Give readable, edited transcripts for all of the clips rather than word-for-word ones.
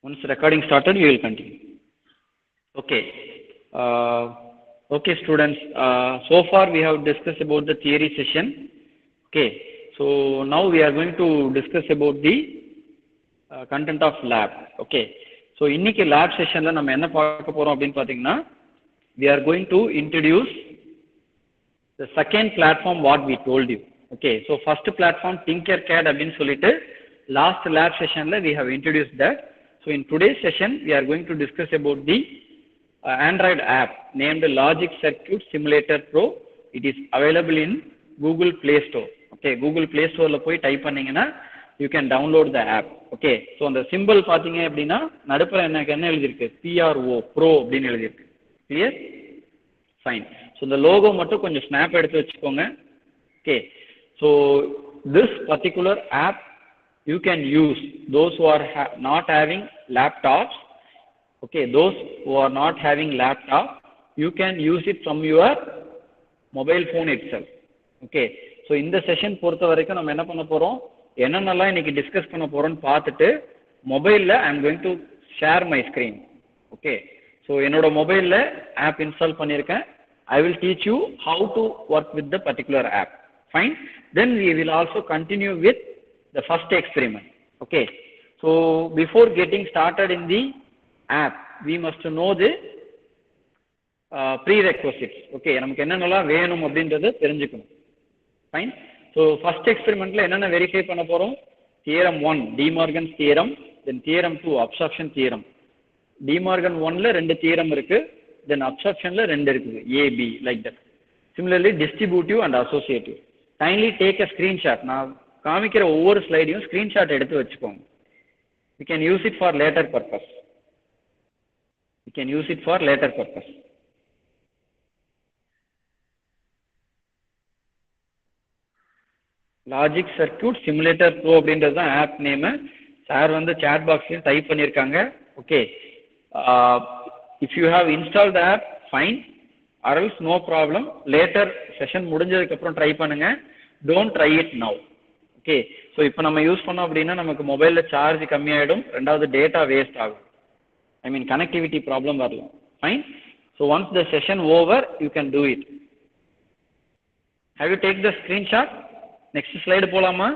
Once recording started, we will continue. Okay. Okay, students. So far we have discussed about the theory session. Okay. So now we are going to discuss about the content of lab. Okay. So இன்னைக்கு lab sessionல நம்ம என்ன பார்க்க போறோம் அப்படினு பாத்தீங்கன்னா, we are going to introduce the second platform what we told you. Okay. So first platform Tinkercad அப்படினு சொல்லிட்டு last lab sessionல we have introduced that. So in today's session we are going to discuss about the Android app named Logic Circuit Simulator Pro. It is available in Google Play Store. Okay, Google Play Store la poi type பண்ணீங்கன்னா you can download the app. Okay, so அந்த symbol பாத்தீங்க அப்படின்னா நடுப்புற என்ன எழுதிருக்கு, PRO Pro அப்படின்னு எழுதிருக்கு. Clear? Fine. So the logo மட்டும் கொஞ்சம் snap எடுத்து வச்சுக்கோங்க. Okay, so this particular app you can use those who are not having laptops. Okay, those who are not having laptop, you can use it from your mobile phone itself. Okay, so in the session பொறுத்த வரைக்கும் நம்ம என்ன பண்ண போறோம், என்னென்னலாம் இன்னைக்கு discuss பண்ண போறோம்னு பார்த்துட்டு மொபைல்ல I am going to share my screen. Okay, so என்னோட மொபைல்ல ஆப் இன்ஸ்டால் பண்ணியிருக்கேன். I will teach you how to work with the particular app. Fine. Then we will also continue with the first experiment. Okay, so before getting started in the app, we must know the prerequisites. Okay, நமக்கு என்னென்னலாம் வேணும் அப்படின்றத தெரிஞ்சுக்கணும். Fine. So first experimentல என்னென்ன verify பண்ண போறோம், theorem 1 De Morgan's theorem, then theorem 2 absorption theorem. De Morgan 1ல ரெண்டு theorem இருக்கு, then absorptionல ரெண்டு இருக்குது, A B like that. Similarly distributive and associative. Kindly take a screenshot. நான் காமிக்கிற ஒவ்வொரு ஸ்லைடையும் ஸ்கிரீன்ஷாட் எடுத்து வச்சுக்கோங்க. You can use it for later purpose. You can use it for later purpose. Logic Circuit Simulator Pro அப்படின்றது தான் app name. Sir வந்து chat boxல type பண்ணிருக்காங்க. Okay, if you have installed the app, fine, or else no problem. Later session முடிஞ்சதுக்கு அப்புறம் try பண்ணுங்க. Don't try it now. Okay, so இப்போ நம்ம use பண்ணோம் அப்படின்னா நமக்கு மொபைல்ல சார்ஜ் கம்மியாயிடும், ரெண்டாவது டேட்டா வேஸ்ட் ஆகும். I mean connectivity problem வரலாம். Fine. So once the session over, you can do it. Have you take the screenshot? Next slide போலாமா?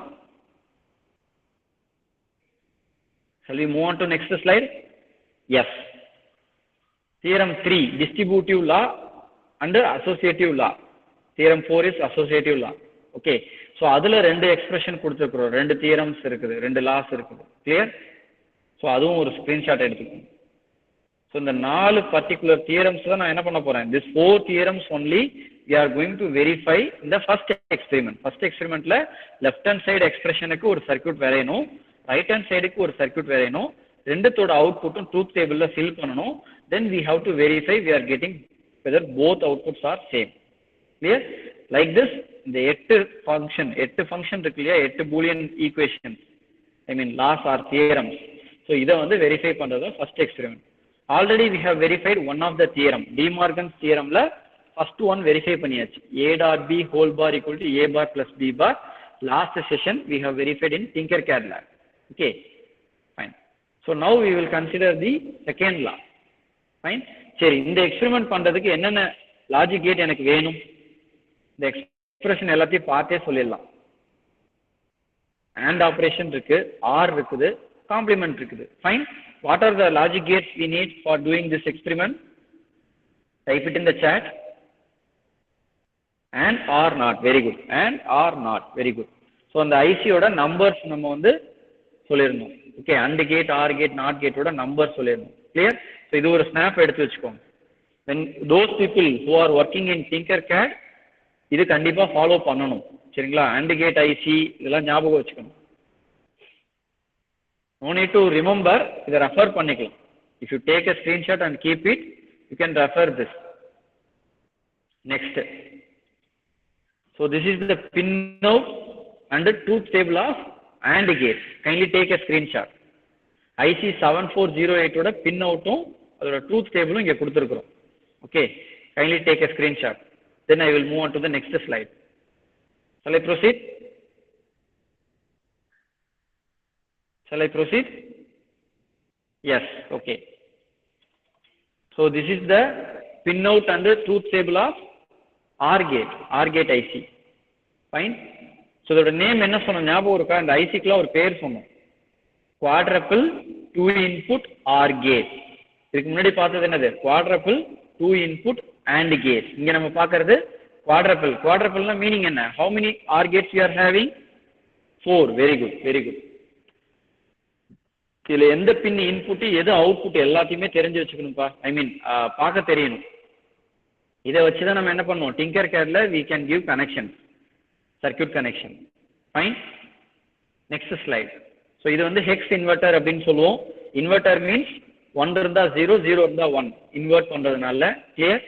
Shall we move on to next slide? Yes. Theorem 3 distributive law and associative law. Theorem 4 is associative law. Okay, so அதுல ரெண்டு expression கொடுத்துருக்கிறோம், ரெண்டு theorems இருக்குது, ரெண்டு loss இருக்குது. Clear? So அதுவும் ஒரு screenshot எடுத்துக்கணும். ஸோ இந்த நாலு பர்டிகுலர் தியரம்ஸ் தான் நான் என்ன பண்ண போறேன், this 4 theorems only we are going to verify in the first experiment. First எக்ஸ்பெரிமெண்ட்ல லெஃப்ட் ஹேண்ட் சைடு எக்ஸ்பிரஷனுக்கு ஒரு சர்க்யூட் வரையணும், ரைட் ஹேண்ட் சைடுக்கு ஒரு சர்க்யூட் வரையணும், ரெண்டுத்தோட அவுட்புட்டும் ட்ரூத் டேபிள்ல ஃபில் பண்ணணும். then we have to verify we are getting whether both outputs are same. Clear? Like this, இந்த 8 ஃபங்க்ஷன் இருக்கு இல்லையா, 8 Boolean equation, I mean laws or theorems. So இதை வந்து வெரிஃபை பண்றது first experiment. Already we have verified one of the theorem, De Morgan's தியரம்ல first one verify பண்ணியாச்சு, a dot b whole bar equal to a bar plus b bar. Last session we have verified in Tinkercad lab. Okay, fine. So now we will consider the second law. Fine. சரி, இந்த experiment பண்றதுக்கு என்னென்ன logic gate எனக்கு வேணும், இந்த expression எல்லாத்தையும் பார்த்தே சொல்லிடலாம். AND ஆபரேஷன் இருக்கு, OR இருக்குது, காம்ப்ளிமெண்ட் இருக்குது. Fine. What are the logic gates we need for doing this experiment? Type it in the chat. AND OR NOT. Very good. AND OR NOT. Very good. So அந்த ஐசியோட numbers நம்ம வந்து சொல்லிடணும். Okay, AND gate, OR gate, NOT கேட்டோட number சொல்லிடணும். Clear? So இது ஒரு snap எடுத்து வச்சுக்கோங்க. When those people who are working in Tinkercad, இது கண்டிப்பா ஃபாலோ பண்ணணும். சரிங்களா? AND கேட் ஐசி இதெல்லாம் ஞாபகம் வச்சுக்கணும். No need to remember, இதை ரெஃபர் பண்ணிக்கலாம். If you take a screenshot and keep it, you can refer this. Next. So this is the pinout and the truth table of AND gate. Kindly take a screenshot. IC 7408 ஓட pinoutum அதோட truth table இங்க கொடுத்திருக்கிறோம். Okay, kindly take a screenshot. Then I will move on to the next slide. Shall I proceed? Shall I proceed? Yes, okay. So this is the pinout and the truth table of OR gate IC. Fine. So the name என்ன சொன்ன ஞாபகம் இருக்கா? இந்த ஐசிக்குலாம் ஒரு பேர் சொன்னோம். Quadruple 2 input OR gate. இதுக்கு முன்னாடி பார்த்தது என்னது? Quadruple 2 input AND gate. இங்க நம்ம பார்க்கிறது quadruple. Quadrupleனா மீனிங் என்ன? How many OR gates you are having? 4. Very good, very good. இதுல எந்த பின் இன்புட் எது அவுட்புட் எல்லாத்தையுமே தெரிஞ்சு வச்சுக்கணும்ப்பா. ஐ மீன் பார்க்க தெரியணும். இதை வச்சுதான் நம்ம என்ன பண்ணுவோம்? டிங்கர்கேட்ல we can give connection, circuit connection. Fine. Next slide. So இது வந்து hex inverter அப்படின்னு சொல்லுவோம். Inverter means 1 இருந்தா 0, 0 இருந்தா 1 இன்வெர்ட் பண்றதுனால. clear?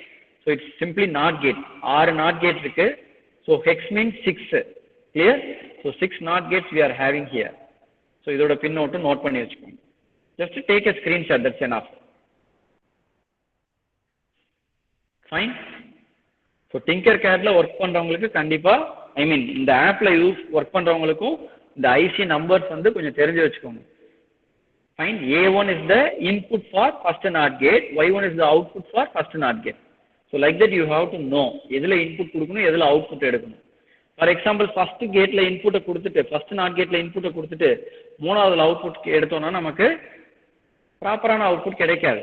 So it's simply NOT gate. 6 NOT gate இருக்கு. So hex means 6. clear? So 6 NOT gates we are having here. So இதோட பின் note பண்ணி வச்சுக்கோங்க. Just take a screenshot, that's enough. Fine. So Tinkercadல work பண்றவங்களுக்கு கண்டிப்பா ஐ மீன் இந்த ஆப்ல ஒர்க் பண்றவங்களுக்கும் இந்த ஐசி நம்பர்ஸ் வந்து கொஞ்சம் தெரிஞ்சு வச்சுக்கோங்க. Fine. A1 is the input for first NOT gate, Y1 is the output for first NOT gate. So like that you have to know எதுல இன்புட் கொடுக்கணும், எதுல அவுட்புட் எடுக்கணும். ஃபார் எக்ஸாம்பிள் ஃபர்ஸ்ட் கேட்ல இன்புட்டை கொடுத்துட்டு ஃபர்ஸ்ட் நாட் கேட்ல இன்புட்டை கொடுத்துட்டு மூணாவதுல அவுட்புட் எடுத்தோம்னா நமக்கு ப்ராப்பரான அவுட்புட் கிடைக்காது.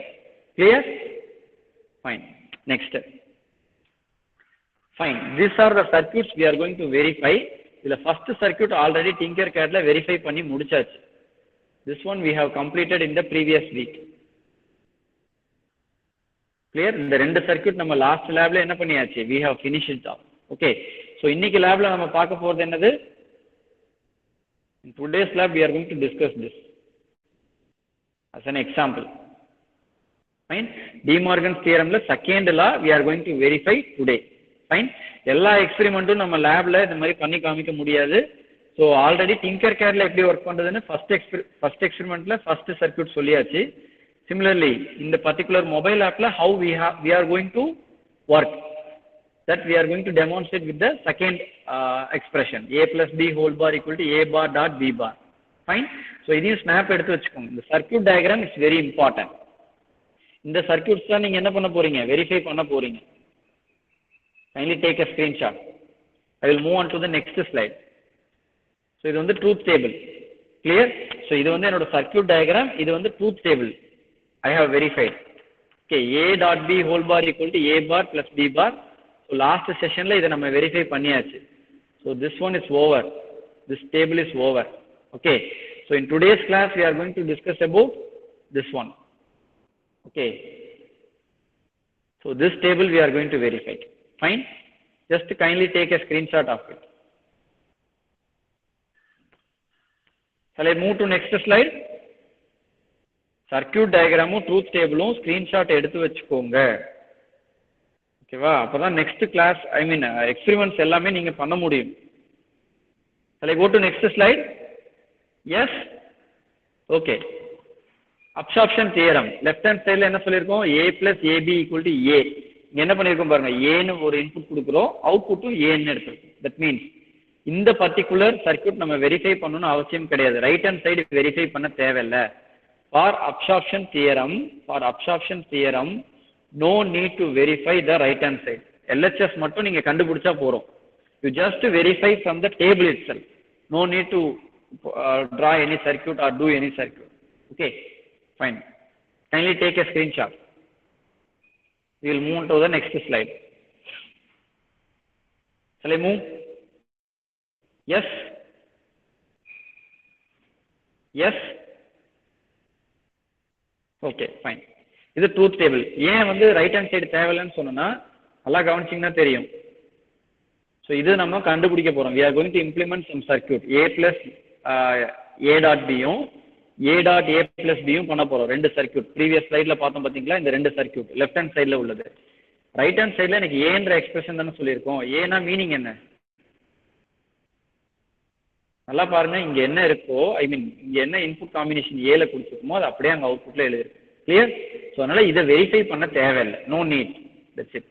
Clear? Fine. Next. Fine. These are the circuits we are going to verify. இதுல ஃபர்ஸ்ட் சர்க்யூட் ஆல்ரெடி டிங்கர்கேட்ல வெரிஃபை பண்ணி முடிச்சாச்சு. This one we have completed in the previous week. Clear? இந்த ரெண்டு சர்க்யூட் நம்ம லாஸ்ட் லேப்ல என்ன பண்ணியாச்சு? We have finished it off. Okay. So இன்னைக்கு லேப்ல நம்ம பார்க்க போறது என்னது? In today's lab we are going to discuss this as an example. Fine. De Morgan's theorem la second law we are going to verify today. Fine. எல்லா எக்ஸ்பெரிமெண்ட்டும் நம்ம லேப்ல இந்த மாதிரி பண்ணி காமிக்க முடியாது. ஸோ ஆல்ரெடி டிங்கர்கேட்ல எப்படி ஒர்க் பண்றதுன்னு ஃபர்ஸ்ட் எக்ஸ்பெரிமெண்ட்ல ஃபர்ஸ்ட் சர்க்யூட் சொல்லியாச்சு. சிமிலர்லி இந்த பர்டிகுலர் மொபைல் ஆப்ல how we are going to work, that we are going to demonstrate with the second expression, a plus b whole bar equal to a bar dot b bar. Fine. So இதையும் snap எடுத்து வச்சுக்கோங்க. இந்த circuit diagram is very important. இந்த circuits தான் நீங்க என்ன பண்ண போறீங்க? வெரிஃபை பண்ண போறீங்க. Kindly take a screenshot. I will move on to the next slide. So இது வந்து ட்ரூத் டேபிள். clear? So இது வந்து என்னோட சர்க்யூட் டயக்ராம், இது வந்து truth table. I have verified. Okay, a dot b whole bar equal to a bar plus b bar. So last sessionல இதை நம்ம verify பண்ணியாச்சு. So this one is over. This table is over. Okay. So in today's class we are going to discuss about this one. Okay. So this table we are going to verify. Fine. Just kindly take a screenshot of it. Shall I move to next slide? Circuit diagram, truth table, screenshot எடுத்து வச்சுக்கோங்க. ஓகேவா? அப்பதான் next class ஐ மீன் experiments எல்லாமே நீங்க பண்ண முடியும். Shall I go to next slide? Yes. Okay. Absorption theorem. Left hand sideல என்ன சொல்லிருக்கோம்? a plus ab equal to a. இங்க என்ன பண்ணிருக்கோம் பாருங்க. a ன்னு ஒரு இன்புட் கொடுக்கிறோம், அவுட்புட்டும் a ன்னு எடுத்துருக்கோம். That means இந்த பர்టిక్యులர் சர்க்யூட் நம்ம வெரிஃபை பண்ணனும் அவசியம் கிடையாது. ரைட் ஹேண்ட் சைடு வெரிஃபை பண்ண தேவையில்லை. For absorption theorem, no need to verify the right hand side. LHS மட்டும் நீங்க கண்டுபிடிச்சா போறோம். You just verify from the table itself. No need to draw any circuit or do any circuit. Okay, fine. Kindly take a screenshot. We will move on to the next slide. Shall I move? Yes. Yes. Okay, fine. இது truth table. ஏன் வந்து right hand side தேவையில்லைன்னு சொன்னா நல்லா கவனிச்சிங்கன்னா தெரியும். So இது நம்ம கண்டுபிடிக்க போறோம். we are going to implement some circuit. a plus a dot b யும் a dot a plus b யும் பண்ண போறோம். ரெண்டு சர்க்யூட் ப்ரீவியஸ் ஸ்லைட்ல பார்த்தோம் பாத்தீங்களா? இந்த ரெண்டு சர்க்யூட் லெஃப்ட் ஹேண்ட் சைடுல உள்ளது. ரைட் ஹேண்ட் சைடுல எனக்கு ஏன்ற எக்ஸ்பிரஷன் தானே சொல்லியிருக்கோம். ஏன்னா மீனிங் என்ன? நல்லா பாருங்க, இங்க என்ன இருக்கோ ஐ மீன் இங்க என்ன இன்புட் காம்பினேஷன் ஏல கொடுத்துருக்கோமோ அது அப்படியே அங்க அவுட்புட்ல எழுதிருக்கு. கிளியர்? ஸோ அதனால இதை வெரிஃபை பண்ண தேவையில்லை. No need. That's it.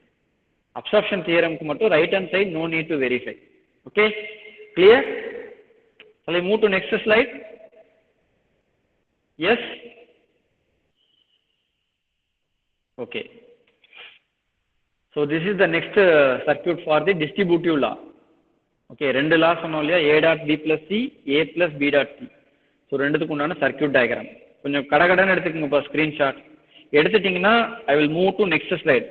Absorption தியரம்க்கு மட்டும் right hand side no need to verify. Okay, clear? Shall I move to next slide? Yes. Okay. So this is the next circuit for the distributive law. Okay, ரெண்டு law சொன்னோம் இல்லையா, a dot b plus c, a plus b dot c. So ரெண்டுத்துக்கு உண்டான circuit diagram கொஞ்சம் கடகடன்னு எடுத்துக்கோங்கப்பா screenshot. எடுத்துட்டிங்கன்னா I will move to next slide.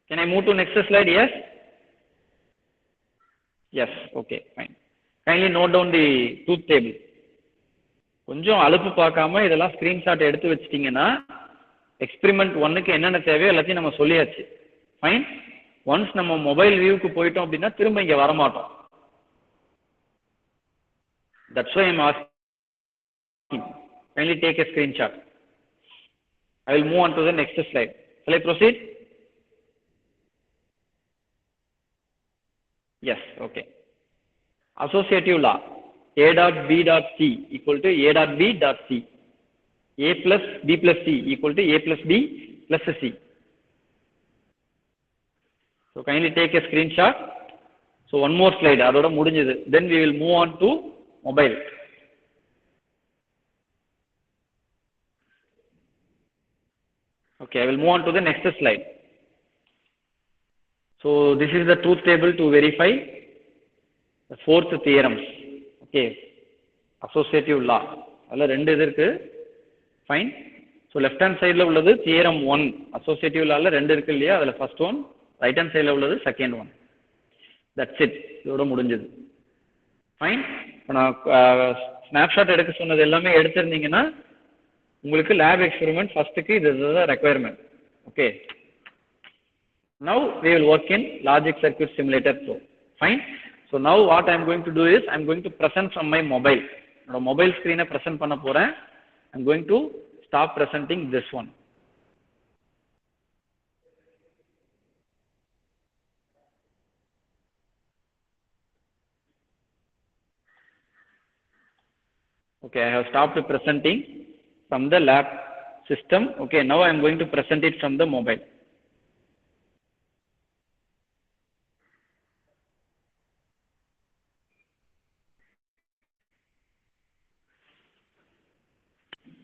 Can I move to next slide? Yes? Yes, okay, fine. Kindly note down the truth table. கொஞ்சம் அலுப்பு பார்க்காம இதெல்லாம் screenshot எடுத்து வச்சிட்டிங்கன்னா எக்ஸ்பெரிமெண்ட் 1க்கு என்னென்ன தேவையோ எல்லாத்தையும் நம்ம சொல்லியாச்சு. ஃபைன். ஒன்ஸ் நம்ம மொபைல் வியூக்கு போயிட்டோம் அப்படின்னா திரும்ப இங்கே வரமாட்டோம். That's why I'm asking. Kindly take a screenshot. I will move on to the next slide. Shall I proceed? Yes, okay. Associative law. A dot b dot c equal to a dot b dot c. A plus b plus c equal to a plus b plus c. So kindly take a screenshot. So one more slide. அதோட முடிஞ்சது. Then we will move on to mobile. Okay, I will move on to the next slide. So this is the truth table to verify the fourth theorems. Okay, associative law. அதில் ரெண்டு இது இருக்கு. Fine. So left hand sideல உள்ளது theorem 1. associative lawல ரெண்டு இருக்கு இல்லையா, அதில் first one. right hand sideல உள்ளது second one. That's it. இதோட முடிஞ்சது. Fine. இப்போ நான் ஸ்னாப்ஷாட் எடுக்க சொன்னது எல்லாமே எடுத்திருந்தீங்கன்னா உங்களுக்கு லேப் எக்ஸ்பெரிமெண்ட் ஃபர்ஸ்ட்டுக்கு இது requirement. Okay, now we will work in logic circuit simulator pro. Fine. So now what I am going to do is I am going to present from my mobile. என்னோட mobile ஸ்க்ரீனை present பண்ண போகிறேன். I am going to stop presenting this one. Okay, I have stopped presenting from the lab system. Okay, now I am going to present it from the mobile.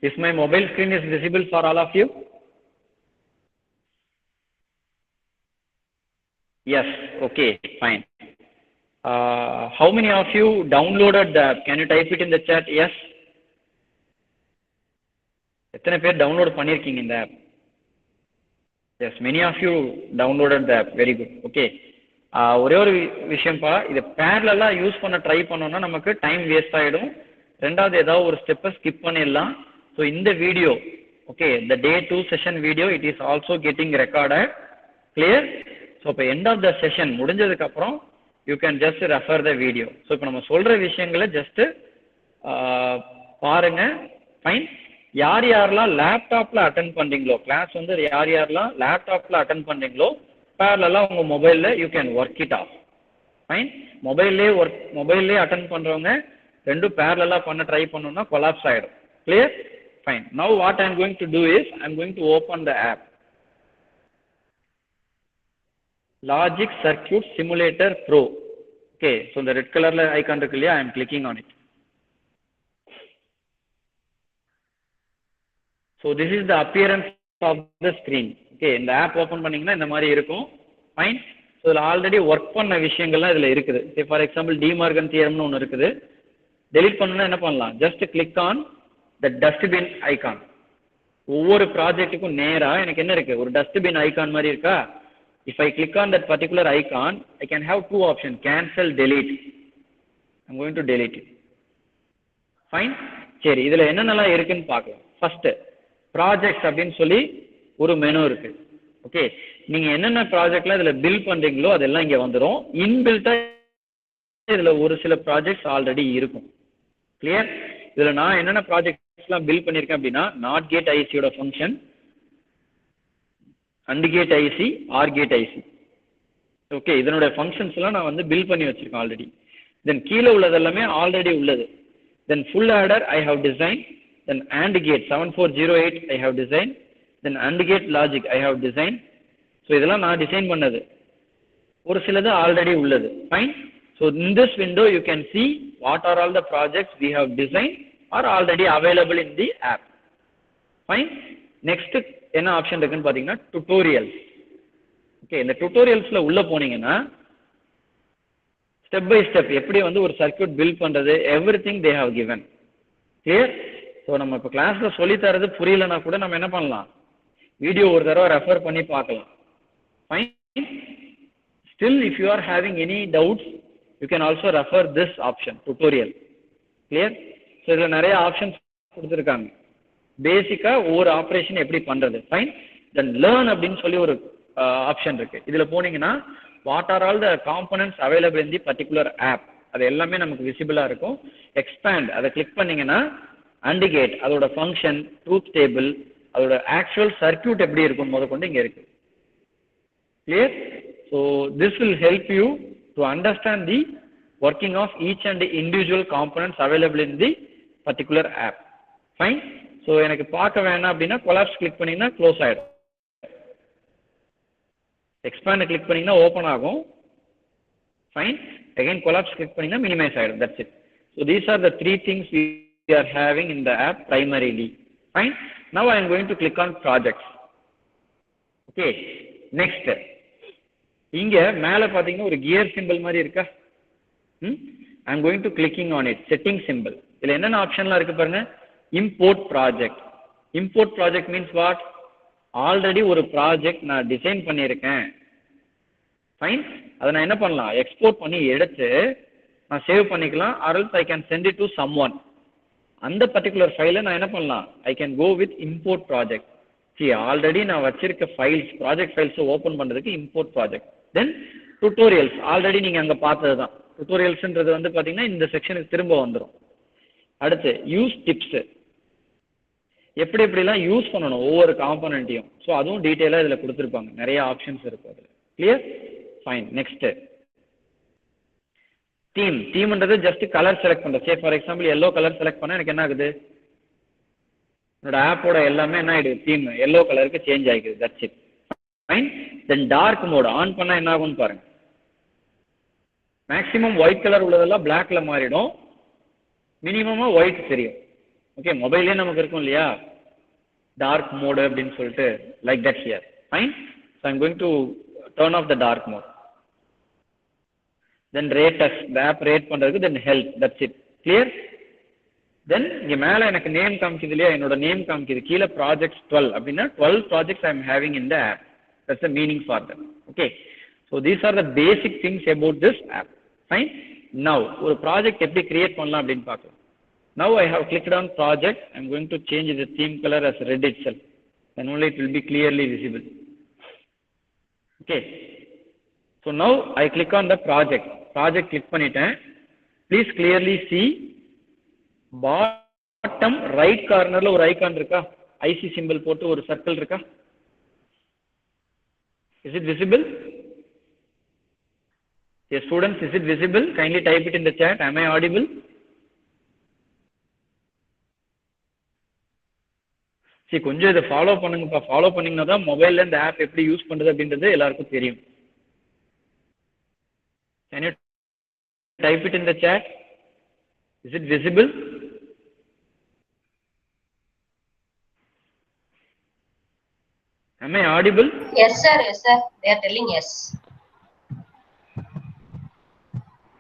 Is my mobile screen is visible for all of you? Yes, okay, fine. How many of you downloaded the app? Can you type it in the chat? Yes. எத்தனை பேர் download பண்ணியிருக்கீங்க இந்த app? Yes, many of you downloaded the app. Very good. Okay, ஒரே ஒரு விஷயம்ப்பா, இதை பேரலெல்லாம் use பண்ண try பண்ணோம்னா நமக்கு டைம் வேஸ்ட் ஆகிடும். ரெண்டாவது ஏதாவது ஒரு ஸ்டெப்பை ஸ்கிப் பண்ணிடலாம். ஸோ இந்த video, okay, the day 2 session video it is also getting recorded. Clear? So இப்போ எண்ட் ஆஃப் த செஷன் முடிஞ்சதுக்கப்புறம் you can just refer the video. So இப்போ நம்ம சொல்கிற விஷயங்களை ஜஸ்ட்டு பாருங்கள். ஃபைன். யார் யாரெல்லாம் லேப்டாப்பில் அட்டன் பண்ணுறீங்களோ, கிளாஸ் வந்து யார் யாரெல்லாம் லேப்டாப்பில் அட்டன் பண்ணுறீங்களோ பேரலெல்லாம் உங்கள் மொபைலில் you can work it off. Fine. மொபைல்லே அட்டன் பண்ணுறவங்க ரெண்டும் பேரலெல்லாம் பண்ண ட்ரை பண்ணோம்னா கொலாப்ஸ் ஆகிடும். Clear? Fine. Now what I am going to do is I am going to open the app Logic Circuit Simulator Pro. Okay, so the red color icon இருக்கு இல்லையா, I am clicking on it. So this is the appearance of the screen. Okay, இந்த app open பண்ணீங்கன்னா இந்த மாதிரி இருக்கும். Fine. So இதில் already work பண்ண விஷயங்கள்லாம் இதில் இருக்குது. ஃபார் எக்ஸாம்பிள் டிமார்கன் தியரம்னு ஒன்று இருக்குது. டெலிட் பண்ணணும்னா என்ன பண்ணலாம்? Just click on the dustbin icon. ஒவ்வொரு ப்ராஜெக்ட்டுக்கும் நேராக எனக்கு என்ன இருக்குது, ஒரு டஸ்ட்பின் ஐகான் மாதிரி இருக்கா? If I click on that particular icon, I can have two options: cancel, delete. I'm going to delete it. Fine. சரி, இதில் என்னென்னலாம் இருக்குன்னு பார்க்கலாம். ஃபர்ஸ்ட் ப்ராஜெக்ட்ஸ் அப்படின்னு சொல்லி ஒரு மெனு இருக்கு. ஓகே, நீங்கள் என்னென்ன ப்ராஜெக்ட்லாம் இதில் பில் பண்ணுறீங்களோ அதெல்லாம் இங்கே வந்துடும். இன்பில்ட்டாக இதில் ஒரு சில ப்ராஜெக்ட்ஸ் ஆல்ரெடி இருக்கும். கிளியர்? இதில் நான் என்னென்ன ப்ராஜெக்ட்ஸ்லாம் பில் பண்ணியிருக்கேன் அப்படின்னா, நாட் கேட் ஐசியோட function, and gate IC, or gate IC. Okay, இதனுடைய ஃபங்க்ஷன்ஸ்லாம் நான் வந்து பில் பண்ணி வச்சுருக்கேன் ஆல்ரெடி. தென் கீழே உள்ளது எல்லாமே ஆல்ரெடி உள்ளது. Then full adder I have design. Then AND gate 7408 I have design. Then AND gate logic I have design. So இதெல்லாம் நான் டிசைன் பண்ணது. ஒரு சிலது ஆல்ரெடி உள்ளது. Fine. So in this window you can see what are all the projects we have design are already available in the app. Fine. Next என்ன option இருக்குன்னு பார்த்தீங்கன்னா tutorials. Okay, இந்த டுட்டோரியல்ஸில் உள்ளே போனீங்கன்னா ஸ்டெப் பை ஸ்டெப் எப்படி வந்து ஒரு சர்க்யூட் பில்ட் பண்ணுறது, everything they have given. Clear? So நம்ம இப்போ கிளாஸில் சொல்லித்தரது புரியலன்னா கூட நம்ம என்ன பண்ணலாம், வீடியோ ஒரு தடவை ரெஃபர் பண்ணி பார்க்கலாம். Fine. Still if you are having any doubts you can also refer this option tutorial. Clear? So இதில் நிறைய ஆப்ஷன்ஸ் கொடுத்துருக்காங்க. பேசிக்காக ஒவ்வொரு ஆப்ரேஷன் எப்படி பண்ணுறது. ஃபைன். தென் லேர்ன் அப்படின்னு சொல்லி ஒரு ஆப்ஷன் இருக்குது. இதில் போனீங்கன்னா what are all the components available in the particular app, அது எல்லாமே நமக்கு விசிபிளாக இருக்கும். எக்ஸ்பேண்ட் அதை கிளிக் பண்ணிங்கன்னா அண்டிகேட் அதோட ஃபங்க்ஷன், ட்ரூத் டேபிள், அதோட ஆக்சுவல் சர்க்யூட் எப்படி இருக்கும் முதற்கொண்டு இங்கே இருக்குது. Clear? So this will help you to understand the working of each and individual components available in the particular app. Fine. So எனக்கு பார்க்க வேணாம் அப்படின்னா கொலாப்ஸ் கிளிக் பண்ணிங்கன்னா க்ளோஸ் ஆகிடும். எக்ஸ்பேண்ட் கிளிக் பண்ணிங்கன்னா ஓப்பன் ஆகும். ஃபைன். அகைன் கொலாப்ஸ் கிளிக் பண்ணிங்கன்னா minimise ஆகிடும். That's it. So these are the 3 things we are having in the app primarily. Fine. Now I am going to click on projects. Okay. Next. இங்கே மேலே பார்த்தீங்கன்னா ஒரு gear simple மாதிரி இருக்கா? I am going to clicking on it. Setting symbol. இதில் என்னென்ன ஆப்ஷன்லாம் இருக்குது பாருங்க. Import project. Import project means what? Already ஒரு ப்ராஜெக்ட் நான் டிசைன் பண்ணியிருக்கேன். ஃபைன். அதை நான் என்ன பண்ணலாம், எக்ஸ்போர்ட் பண்ணி எடுத்து நான் சேவ் பண்ணிக்கலாம். Or else I can send it to someone. அந்த பர்டிகுலர் ஃபைலை நான் என்ன பண்ணலாம், I can go with import project. சரி, ஆல்ரெடி நான் வச்சிருக்க ஃபைல்ஸ், ப்ராஜெக்ட் ஃபைல்ஸை ஓப்பன் பண்ணுறதுக்கு import project. Then tutorials, already நீங்கள் அங்கே பார்த்தது தான். டுட்டோரியல்ஸ்ன்றது வந்து பார்த்தீங்கன்னா இந்த செக்ஷனுக்கு திரும்ப வந்துடும். அடுத்து யூஸ் டிப்ஸு, எப்படி எப்படிலாம் யூஸ் பண்ணணும் ஒவ்வொரு காம்பனண்ட்டையும். ஸோ அதுவும் டீட்டெயிலாக இதில் கொடுத்துருப்பாங்க. நிறைய ஆப்ஷன்ஸ் இருக்கும் அதில். கிளியர்? ஃபைன். Next theme. தீம்ன்றது ஜஸ்ட் கலர் செலக்ட் பண்ணுறது. Say for example yellow colour select பண்ணால் எனக்கு என்ன ஆகுது, என்னோட ஆப்போட எல்லாமே என்ன ஆகிடுது, தீம் எல்லோ கலருக்கு சேஞ்ச் ஆகிக்குது. That's it. Fine. Then dark mode on பண்ணால் என்ன ஆகும்னு பாருங்கள். மேக்ஸிமம் ஒயிட் கலர் உள்ளதெல்லாம் பிளாக்ல மாறிடும், மினிமமாக ஒயிட் தெரியும். ஓகே, மொபைல்லே நமக்கு இருக்கும் இல்லையா டார்க் மோடு அப்படின்னு சொல்லிட்டு, like that here. Fine. So I'm going to turn off the dark mode. Then rate us, இந்த ஆப் ரேட் பண்ணுறதுக்கு. Then help. That's it. Clear? Then இங்கே மேலே எனக்கு நேம் காமிக்குது இல்லையா, என்னோட நேம் காமிக்குது. கீழே ப்ராஜெக்ட்ஸ் 12 அப்படின்னா 12 projects I am having in the app. That's the meaning for that. Okay, so these are the basic things about this app. Fine. Now ஒரு ப்ராஜெக்ட் எப்படி கிரியேட் பண்ணலாம் அப்படின்னு பார்க்கலாம். Now I have clicked on project. I am going to change the theme color as red itself. Then only it will be clearly visible. Okay. So now I click on the project. Project click பண்ணிட்டேன். Please clearly see bottom right cornerல ஒரு icon இருக்கா? IC symbol போட்டு ஒரு circle இருக்கா? Is it visible? Yes, students, is it visible? Kindly type it in the chat. Am I audible? சரி, கொஞ்சம் இதை follow பண்ணுங்கப்பா. ஃபாலோ பண்ணிங்கன்னா தான் மொபைலில் இந்த ஆப் எப்படி யூஸ் பண்ணுறது அப்படின்றது எல்லாருக்கும் தெரியும். Can you type it in the chat? Is it visible? Am I audible? Yes, sir. Yes, sir. They are telling yes.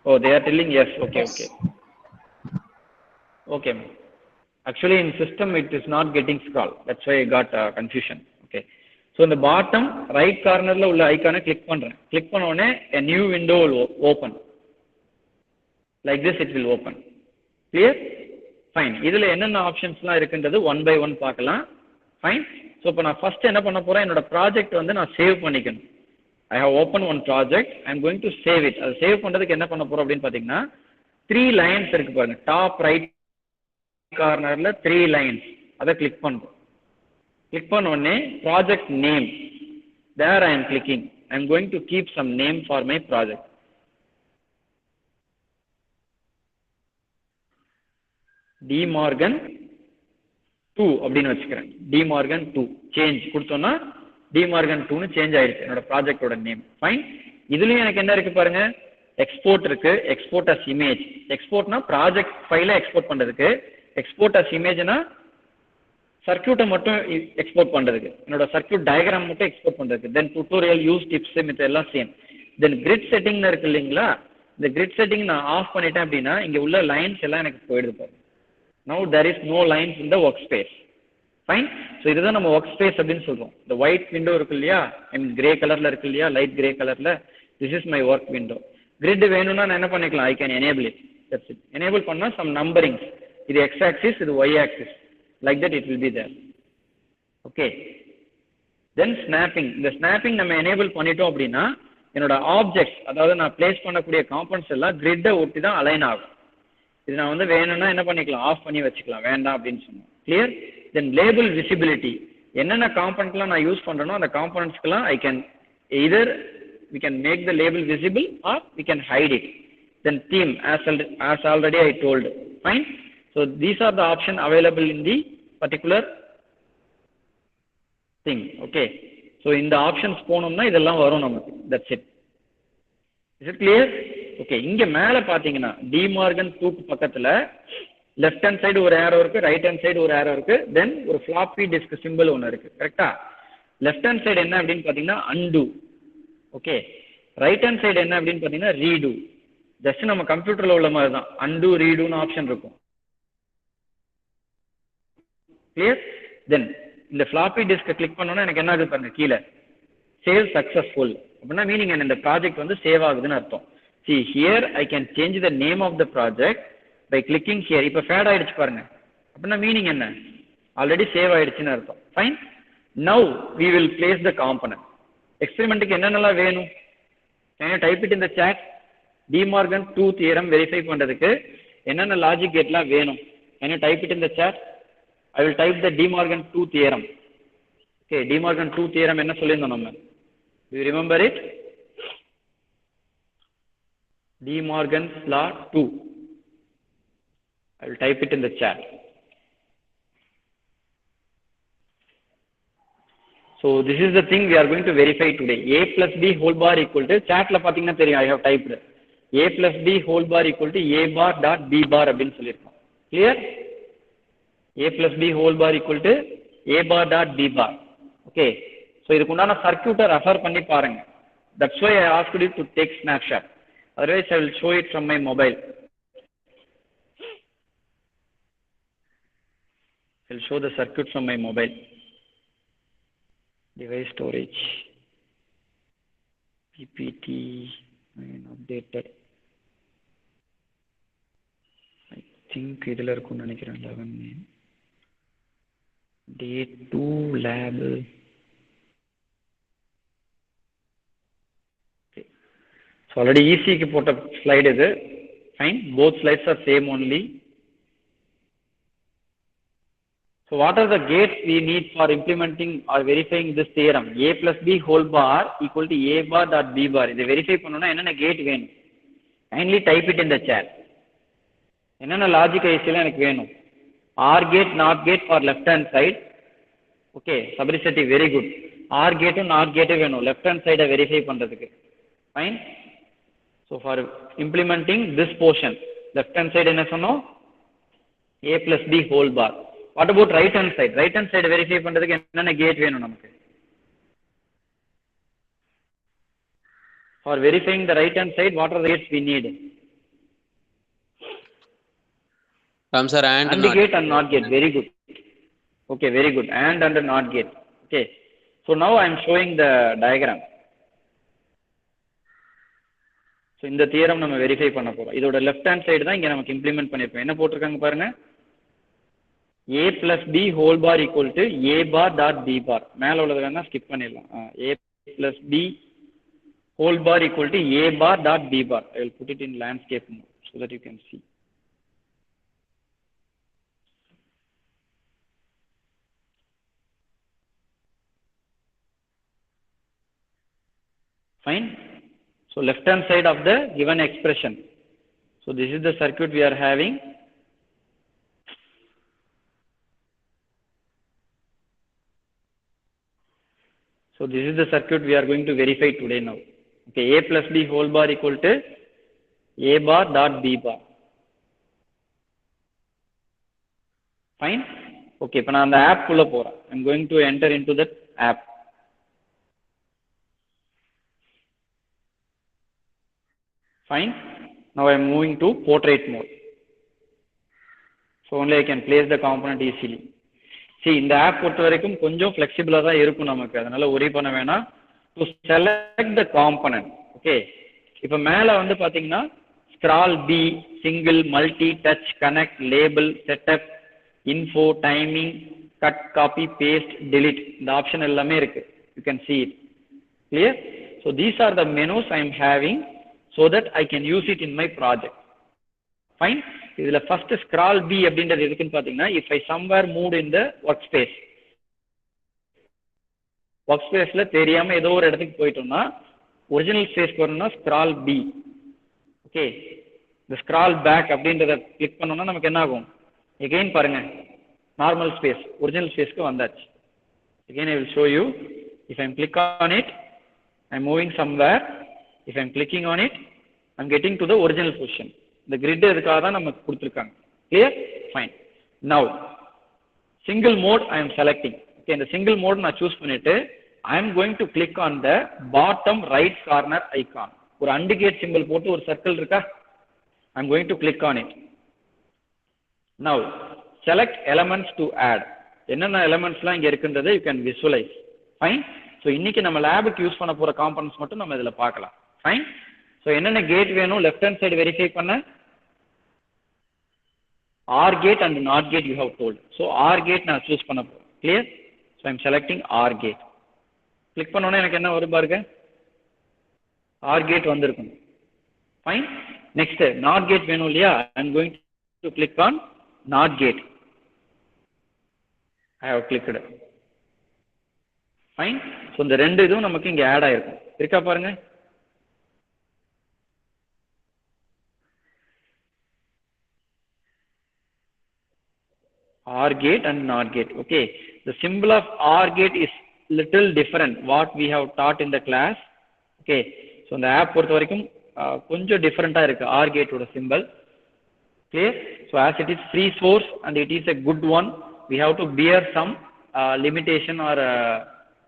Oh, they are telling yes. Okay, Yes. okay. Okay, ma'am. Actually, in system, it is not getting scroll. That's why I got confusion. Okay. So, in the bottom right corner, ulla icon click பண்றேன். Click பண்ண உடனே a new window will open. Like this, it will open. Clear? Fine. இதில் என்னென்ன ஆப்ஷன்ஸ்லாம் இருக்குன்றது one by one பார்க்கலாம். Fine. So, இப்போ நான் first என்ன பண்ண போறேன், என்னோட ப்ராஜெக்ட் வந்து நான் சேவ் பண்ணிக்கணும். I have opened one project. I am going to save it. அது சேவ் பண்றதுக்கு என்ன பண்ண போறோம் அப்படின்னு பார்த்தீங்கன்னா 3 lines இருக்கு பாருங்க. டாப் ரைட் கார்னர்ல 3 lines. அதை கிளிக் பண்ணுறோம். கிளிக் பண்ண உடனே project name, there I am clicking. I am going to keep some name for my project. DMorgan 2 அப்படின்னு வச்சுக்கிறேன். DMorgan 2 சேஞ்ச் கொடுத்தோம்னா DMorgan 2னு சேஞ்ச் ஆயிடுச்சு என்னோட ப்ராஜெக்டோட நேம். ஃபைன். இதுலயும் எனக்கு என்ன இருக்கு பாருங்க, எக்ஸ்போர்ட் இருக்கு, எக்ஸ்போர்ட் அஸ் இமேஜ். எக்ஸ்போர்ட்னா ப்ராஜெக்ட் ஃபைலை எக்ஸ்போர்ட் பண்றதுக்கு, எக்ஸ்போர்ட் அஸ் இமேஜ்னா சர்க்கியூட்டை மட்டும் எக்ஸ்போர்ட் பண்ணுறதுக்கு, என்னோட சர்க்கியூட் டயக்ராம் மட்டும் எக்ஸ்போர்ட் பண்ணுறதுக்கு. தென் டுட்டோரியல் யூஸ் டிப்ஸ் மித்த எல்லாம் சேம். தென் கிரிட் செட்டிங்னு இருக்கு இல்லைங்களா, இந்த கிரிட் செட்டிங் நான் ஆஃப் பண்ணிட்டேன் அப்படின்னா இங்கே உள்ள லைன்ஸ் எல்லாம் எனக்கு போயிடுது பாருங்க. Now there is no lines in the work space. Fine. So இதுதான் நம்ம ஒர்க் ஸ்பேஸ் அப்படின்னு சொல்கிறோம். இந்த ஒயிட் விண்டோ இருக்கு இல்லையா, கிரே கலரில் இருக்கு இல்லையா, லைட் கிரே கலரில், this is my work window. Grid வேணும்னா நான் என்ன பண்ணிக்கலாம், I can enable it. That's it. Enable பண்ணால் சம் நம்பரிங்ஸ், இது எக்ஸ் ஆக்சிஸ், இது Y axis, like that it will be there. Okay. Then snapping. இந்த ஸ்னாப்பிங் நம்ம எனேபிள் பண்ணிட்டோம் அப்படின்னா என்னோட ஆப்ஜெக்ட்ஸ், அதாவது நான் பிளேஸ் பண்ணக்கூடிய காம்பனன்ட்ஸ் எல்லாம் கிரிட்டை ஒட்டி தான் அலைன் ஆகும். இது நான் வந்து வேணும்னா என்ன பண்ணிக்கலாம், ஆஃப் பண்ணி வச்சுக்கலாம், வேண்டாம் அப்படின்னு சொன்னோம். கிளியர். Then label visibility. என்னென்ன காம்பனன்ட்லாம் நான் யூஸ் பண்ணுறேனோ அந்த காம்பனன்ட்ஸ்க்கெல்லாம் I can either we can make the label visible or we can hide it. Then theme, as already I told. Fine. So these are the options available in the particular thing. Okay. So in the options போனோம்னா இதெல்லாம் வரும் நமக்கு. That's it. Is it clear? Okay. இங்க மேல பாத்தீங்கன்னா De Morgan டூக்கு பக்கத்துல left hand side ஒரு ஏரோ இருக்கு, ரைட் ஹேண்ட் சைடு ஒரு ஏரோ இருக்கு, தென் ஒரு ஃபிளாப்பி டிஸ்க் சிம்பிள் ஒன்று இருக்கு. கரெக்டா? லெஃப்ட் ஹேண்ட் சைடு என்ன அப்படின்னு பாத்தீங்கன்னா and. Okay. Right hand side என்ன அப்படின்னு பாத்தீங்கன்னா ரீடு. ஜஸ்ட் நம்ம கம்ப்யூட்டர்ல உள்ள மாதிரி தான், அன்டு ரீடுன்னு ஆப்ஷன் இருக்கும். கிளியர். தென் இந்த ஃபிளாப்பி டிஸ்க் கிளிக் பண்ணோன்னா எனக்கு என்ன ஆகுது பாருங்க, கீழே சேவ் சக்சஸ்ஃபுல் அப்படின்னா மீனிங் என்ன, இந்த ப்ராஜெக்ட் வந்து சேவ் ஆகுதுன்னு அர்த்தம். See here I can change the name of the project by clicking here. இப்போ ஃபேட் ஆயிடுச்சு பாருங்க, அப்படின்னா மீனிங் என்ன, ஆல்ரெடி சேவ் ஆயிடுச்சுன்னு அர்த்தம். Fine. Now we will place the component. எக்ஸ்பெரிமெண்ட்டுக்கு என்னென்னலாம் வேணும், can you type it in the chat? DeMorgan 2 theorem verify பண்ணுறதுக்கு என்னென்ன லாஜிக் கேட்லாம் வேணும், can you type it in the chat? I will type the DeMorgan 2 theorem. Okay, DeMorgan 2 theorem என்ன சொல்லியிருந்தோம் நம்ம, do you remember it? DeMorgan's law 2. I will type it in the chat. So this is the thing we are going to verify today. A plus B whole bar equal to, chat la pathina theriyum, I have typed A plus B whole bar equal to A bar dot B bar அப்படினு சொல்லிருக்கோம். Clear? A plus B whole bar equal to A bar dot B bar. Okay. So இதுக்கு உண்டான சர்க்யூட்டை refer பண்ணி பாருங்க. That's why I asked you to take snapshot. Otherwise I will show it from my mobile. I will show the circuit from my mobile. Device storage, PPT, and updated. I think idhula irukku nenikiren 11 day 2 lab. Okay. So already EC ku pota slide idu. Fine. Both slides are same only. So what are the gates we need for implementing or verifying this theorem? A plus B whole bar equal to A bar dot B bar. இதை verify பண்ணணும்னா என்னென்ன gate வேணும்? Kindly type it in the chat. என்னென்ன logic ஐசிலாம் எனக்கு வேணும்? Or gate, not gate for left hand side. Okay, சப்ரிசெட்டி very good. Or கேட்டும் நாட் கேட்டும் வேணும் லெஃப்ட் ஹேண்ட் சைடை வெரிஃபை பண்ணுறதுக்கு. Fine. So for implementing this portion left hand side என்ன சொன்னோம்? A plus B whole bar. What about right hand side? Right hand side verify பண்றதுக்கு என்னென்ன கேட் வேணும் நமக்கு? For verifying the right hand side, what are the gates we need? Sir, and the gate and not gate. Very good. Okay, very good. And not gate. Okay. So now I am showing the diagram. So இந்த theorem நம்ம verify பண்ண போறோம். இதோட left hand side தான் இங்க நமக்கு implement பண்ணிருப்போம். என்ன போட்டிருக்காங்க பாருங்க, A plus B whole bar equal to A bar dot B bar. மேல உள்ளது வேணா ஸ்கிப் பண்ணிடலாம். A plus B whole bar equal to A bar dot B bar. I will put it in landscape mode so that you can see. Fine. So left hand side of the given expression. So this is the circuit we are having. So this is the circuit we are going to verify today now. Okay, A plus B whole bar equal to A bar dot B bar. Fine. Okay, இப்போ நான் அந்த app குள்ள போறேன். I'm going to enter into that app. Fine. Now I'm moving to portrait mode. So only I can place the component easily. See, இந்த app பொறுத்த வரைக்கும் கொஞ்சம் ஃப்ளெக்சிபிளா தான் இருக்கும் நமக்கு, அதனால worry பண்ண வேணாம். To select the component. Okay. இப்போ மேல வந்து பாத்தீங்கன்னா scroll B, single, multi, touch, connect, label, setup, info, timing, cut, copy, paste, delete. The option எல்லாமே இருக்கு. You can see it. Clear? So these are the menus I am having so that I can use it in my project. Fine. இதுல first scroll B அப்படின்றது எதுக்குன்னு பாத்தீங்கன்னா if I somewhere moved in the workspaceல தெரியாம ஏதோ ஒரு இடத்துக்கு போயிட்டோம்னா original ஸ்பேஸ்க்கு வரணும்னா scroll B. Okay. இந்த scroll back அப்படின்றத கிளிக் பண்ணோம்னா நமக்கு என்ன ஆகும்? Again பாருங்க, normal space, original spaceக்கு வந்தாச்சு. Again I will show you. If I click on it, I am moving somewhere. If I am clicking on it, I am getting to the original position. The grid இதுக்காக தான் நமக்கு கொடுத்திருக்காங்க. Clear? Fine. Now, single mode I am selecting. Okay, இந்த single mode நான் choose பண்ணிட்டு I am going to click on the bottom right corner icon. ஒரு indicate symbol போட்டு ஒரு circle இருக்கா? I am going to click on it. Now, select elements to add. என்னென்ன எலிமெண்ட்ஸ்லாம் இங்க இருக்குன்றதை you can visualize. Fine. So இன்னைக்கு நம்ம லேபுக்கு யூஸ் பண்ண போற காம்பனன்ட்ஸ் மட்டும் நம்ம இதுல பார்க்கலாம். Fine. So என்னென்ன கேட் வேணும் left hand side வெரிஃபை பண்ண? OR gate and NOT gate you have told. So OR gate நான் choose பண்ண போறேன். Clear? So I am selecting OR gate. Click பண்ணோனே எனக்கு என்ன வரும் பாருங்க? OR gate வந்திருக்கும். Fine. Next NOT gate வேணும் இல்லையா? I am going to click on NOT gate. I have clicked. Fine. So இந்த ரெண்டு இதுவும் நமக்கு இங்க ஆட் ஆயிருக்கும். இருக்கா பாருங்க? OR gate and NOT gate. Okay. The symbol of OR gate is little different what we have taught in the class. Okay. So இந்த app பொறுத்த வரைக்கும் கொஞ்சம் டிஃபரெண்டா இருக்கு OR gate ஓட symbol. Clear? So as it is free source and it is a good one, we have to bear some limitation or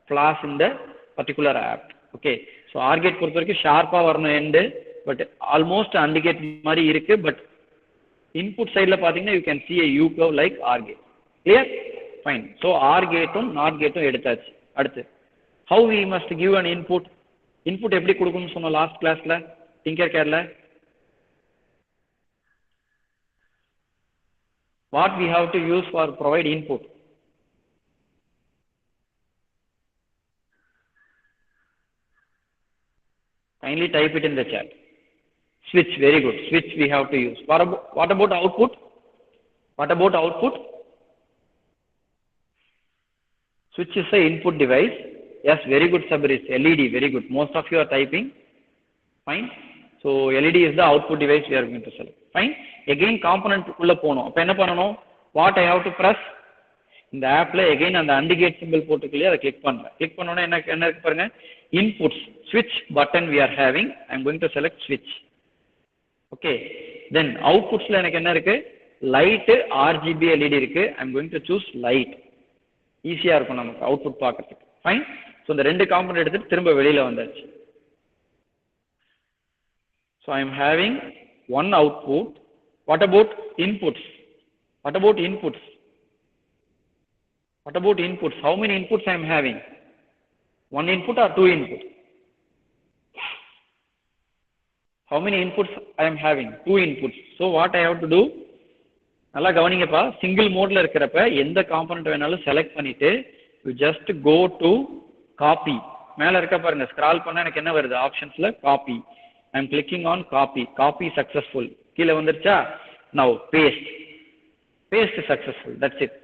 flaws in the particular app. Okay. So OR gate பொறுத்த வரைக்கும் ஷார்ப்பா வரணும் end, but almost AND gate மாதிரி இருக்கு, but input side la pathina you can see a U curve like OR gate. Clear? Fine. So OR gate um NOT gate um eduthachu. Adutha how we must give an input எப்படி கொடுக்கணும்னு சொன்ன last classல Tinkercad la what we have to use for provide input? Kindly type it in the chat. Switch, very good. Switch we have to use. What about output? What about output? Switch is the input device. Yes, very good, Sabris. LED, very good. Most of you are typing. Fine. So LED is the output device we are going to select. Fine. Again component உள்ள போணும். அப்ப என்ன பண்ணனும்? What I have to press? இந்த ஆப்ல again அந்த indicate symbol போட்டுக்கலையே அதை click பண்றேன். Click பண்ணோனே என்ன இருக்கு பாருங்க? Inputs. Switch button we are having. I am going to select switch. Okay. Then outputs la எனக்கு என்ன இருக்கு? Light, RGB LED இருக்கு. I am going to choose light. ஈஸியா இருக்கும் நமக்கு அவுட்புட் பார்க்கிறதுக்கு. Fine. So இந்த ரெண்டு காம்பனன்ட் எடுத்து திரும்ப வெளியில வந்தாச்சு. So I am having one output. What about inputs? What about inputs? What about inputs? How many inputs I am having? One input or two inputs? How many inputs I am having? Two inputs. So what I have to do? நல்லா கவனிங்கப்பா, single மோட்ல இருக்கிறப்ப எந்த component வேணாலும் select பண்ணிட்டு you just go to copy. மேல இருக்க பாருங்க, scroll பண்ணா எனக்கு என்ன வருது? ஆப்ஷன்ஸ்ல copy. I am clicking on copy. Copy successful. கீழ வந்துருச்சா? Now paste. Paste successful. That's it.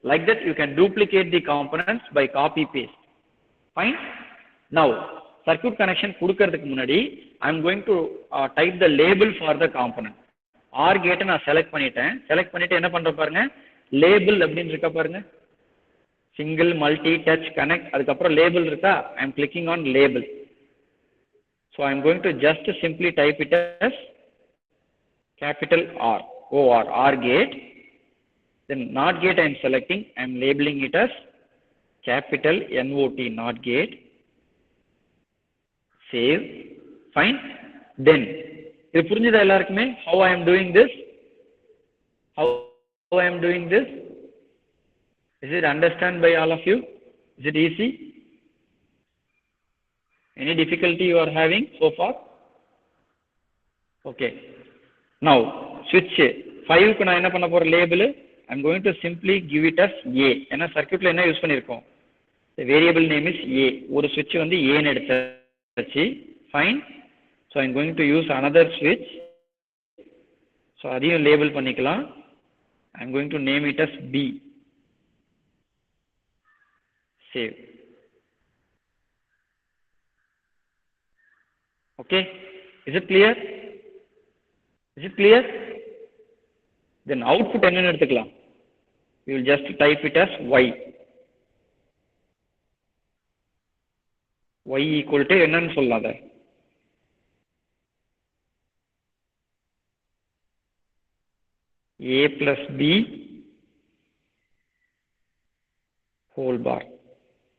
Like that you can duplicate the components by copy paste. Fine. Now circuit connection கொடுக்கிறதுக்கு முன்னாடி I am going to type the label for the component. OR gate நான் select பண்ணிட்டேன். Select பண்ணிட்டு என்ன பண்ற பாருங்க, label அப்படின்னு இருக்கா பாருங்க, single, multi, touch, connect, அதுக்கப்புறம் label இருக்கா? I am clicking on label. So I am going to just simply type it as capital R, OR, OR gate. Then NOT gate I am selecting, I am labeling it as capital NOT, NOT gate. Save. Fine. Then இது புரிஞ்சுதா எல்லாருக்குமே? How I am doing this? How I am doing this? Is it understand by all of you? Is it easy? Any difficulty you are having so far? Okay. Now switch 5 க்கு நான் என்ன பண்ண போற label? I am going to simply give it as A. ஏன்னா சர்க்யூட்ல என்ன use பண்ணிருக்கோம்? The variable name is A. ஒரு switch வந்து A ன்னு எடுத்தாச்சு. Fine. So I am going to use another switch. So அதையும் லேபிள் பண்ணிக்கலாம். I am going to name it as B. Save. Okay. Is it clear? Is it clear? Then output என்னன்னு எடுத்துக்கலாம். We will just type it as Y. Y equal to என்னன்னு சொல்லலாம் அத. A plus B whole bar.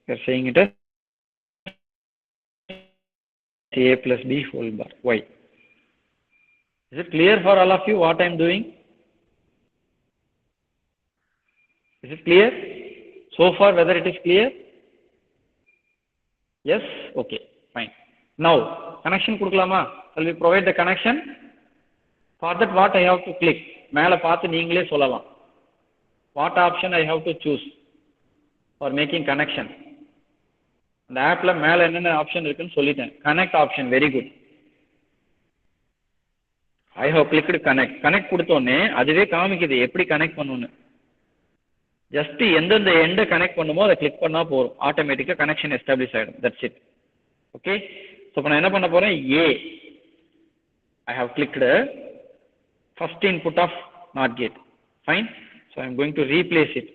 We are saying it as A plus B whole bar. Y. Is it clear for all of you what I am doing? Is it clear? So far whether it is clear? Yes? Okay. Fine. Now connection கொடுக்கலாமா? Shall we provide the connection? For that what I have to click? மேல பார்த்து நீங்களே சொல்லலாம். What option I have to choose for making connection? அந்த ஆப்ல மேல என்னென்ன option இருக்குன்னு சொல்லிட்டேன். Connect option, very good. I have clicked connect. Connect கொடுத்தோன்னே அதுவே காமிக்குது எப்படி கனெக்ட் பண்ணணும்னு. ஜஸ்ட் எந்தெந்த எண்டை கனெக்ட் பண்ணுமோ அதை கிளிக் பண்ணா போதும், ஆட்டோமேட்டிக்கா கனெக்ஷன் எஸ்டாப்ளிஷ் ஆயிடும். That's it. ஓகே. ஸோ இப்போ நான் என்ன பண்ண போறேன்? A. I have clicked first input of NOT gate. Fine. So I am going to replace it.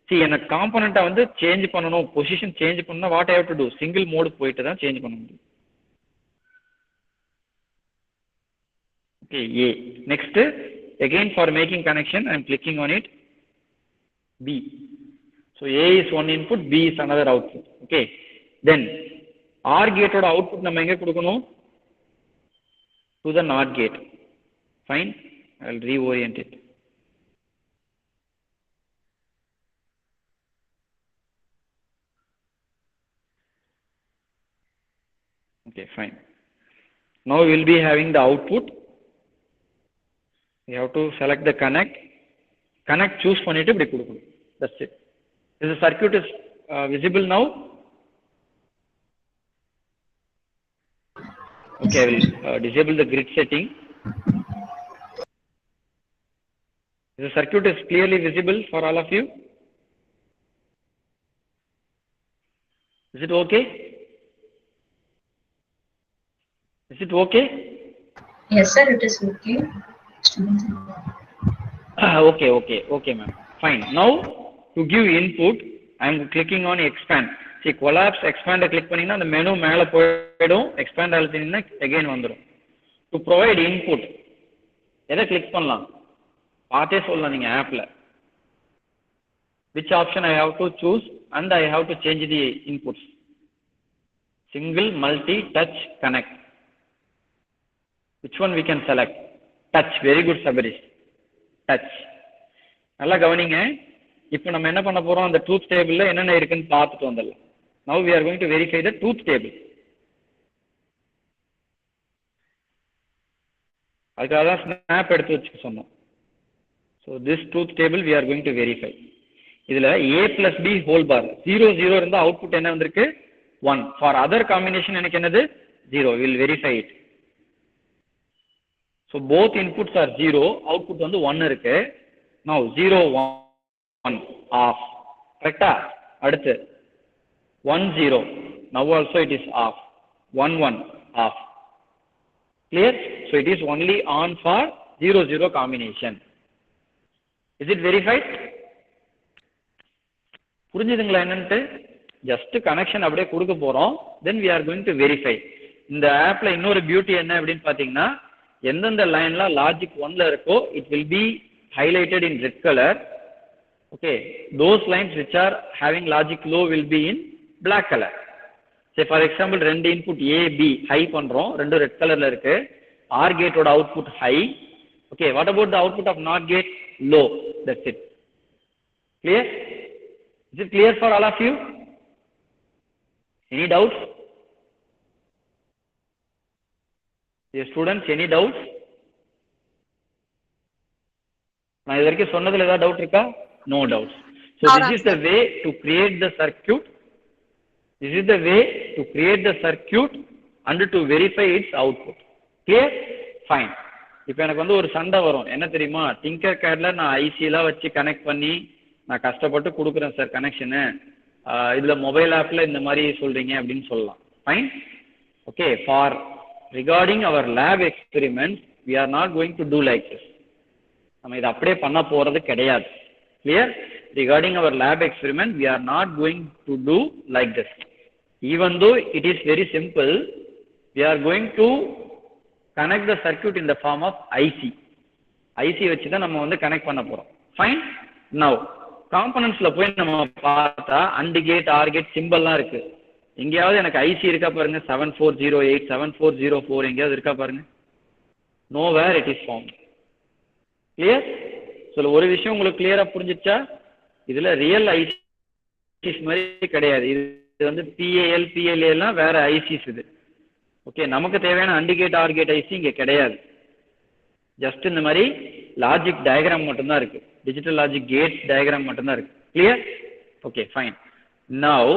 See, எனக்கு காம்போனன்ட்டை வந்து சேஞ்ச் பண்ணணும், பொசிஷன் சேஞ்ச் பண்ணா what I have to to? Single mode போயிட்டு தான் சேஞ்ச் பண்ண முடியும். Okay, A. Next, again for making connection, I am clicking on it. B. So A is one input, B is another output. Okay. Then OR gate oda output நம்ம எங்க கொடுக்கணும்? To the NOT gate. Fine. I will reorient it. Okay, fine. Now we will be having the output. You have to select the connect. Connect choose பண்ணிட்டு இப்படி கொடுக்கணும். That's it. This circuit is visible now. Okay, I will disable the grid setting. The circuit is clearly visible for all of you. Is it okay? Is it okay? Yes, sir, it is okay. Okay, ma'am. Fine. Now, to give input, I am clicking on expand. See, collapse, expand, click பண்ணீங்கன்னா அந்த menu மேல போய்டும், expand அழுத்தினீங்கன்னா again வந்துடும். To provide input, எதை click பண்ணலாம்? பார்த்தே சொல்லலாம் நீங்க ஆப்ல. Which option I have to choose and I have to change the inputs. Single, multi, touch, connect. Which one we can select? Touch. Very good, Sabarish. Touch. நல்லா கவனிங்க. இப்போ நம்ம என்ன பண்ண போறோம்? அந்த ட்ரூத் டேபிள்ல என்னென்ன இருக்குன்னு பார்த்துட்டு வந்துடலாம். Now we are going to verify the truth table. அதுக்காக தான் ஸ்னாப் எடுத்து வச்சுக்க சொன்னோம். So this truth table we are going to verify. இதுல A plus B whole bar 0 0 இருந்தா அவுட்புட் என்ன வந்திருக்கு? 1. For other combination எனக்கு என்னது? 0. We will verify it. So both inputs are 0, output வந்து 1 இருக்கு. Now 0 1 off. கரெக்ட்டா? அடுத்து 1 0. Now also it is off. 1 1 off. Clear? So it is only on for 0 0 combination. Is it verified? புரிஞ்சுதுங்களா என்னன்னு? Just connection அப்படியே கொடுக்க போறோம். Then we are going to verify. இந்த ஆப்ல இன்னொரு பியூட்டி என்ன அப்படின்னு பாத்தீங்கன்னா, எந்தெந்த லைன்ல லாஜிக் 1ல இருக்கோ it will be highlighted in red color. Okay, those lines which are having logic low will be in black color. Say for example, ரெண்டு input A, B high பண்றோம், ரெண்டு red colorல இருக்கு. OR gate ஓட output high. Okay, what about the output of NOT gate? Low. That's it. Clear? Is it clear for all of you? Any doubts? Yes, students, any doubts? நான் இது வரைக்கும் சொன்னதுல ஏதாவது doubt இருக்கா? No doubts. So this is the way to create the circuit. This is the way to create the circuit and to verify its output. Clear? Fine. இப்போ எனக்கு வந்து ஒரு சண்டை வரும், என்ன தெரியுமா, டிங்கர் கேட்ல நான் ஐசிலாம் வச்சு கனெக்ட் பண்ணி நான் கஷ்டப்பட்டு கொடுக்குறேன் சார் கனெக்ஷனு, இதில் மொபைல் ஆப்பில் இந்த மாதிரி சொல்கிறீங்க அப்படின்னு சொல்லலாம். Fine. Okay, for regarding our lab experiment we are not going to do like this. நம்ம இதை அப்படியே பண்ண போகிறது கிடையாது. Clear? Regarding our lab experiment we are not going to do like this. Even though it is very simple, we are going to connect the circuit in the form of IC. IC வச்சு தான் நம்ம வந்து connect பண்ண போறோம். Fine. Now காம்பனன்ட்ஸ்ல போய் நம்ம பார்த்தா AND gate, OR gate சிம்பிள்லாம் இருக்கு. எங்கேயாவது எனக்கு ஐசி இருக்கா பாருங்க, 7408 7404 எங்கேயாவது இருக்கா பாருங்க. nowhere it is found. Clear? So ஒரு விஷயம் உங்களுக்கு கிளியரா புரிஞ்சிச்சா, இதுல ரியல் ஐசிஸ் மாதிரி கிடையாது. இது வந்து பிஏஎல் பிஎல்ஏ எல்லாம் வேற ஐசிஸ். இது ஓகே, நமக்கு தேவையான AND gate OR gate IC இங்கே கிடையாது. ஜஸ்ட் இந்த மாதிரி லாஜிக் டயக்ராம் மட்டும்தான் இருக்கு, டிஜிட்டல் லாஜிக் கேட் டயக்ராம் மட்டும்தான் இருக்கு. Clear? Okay, fine. Now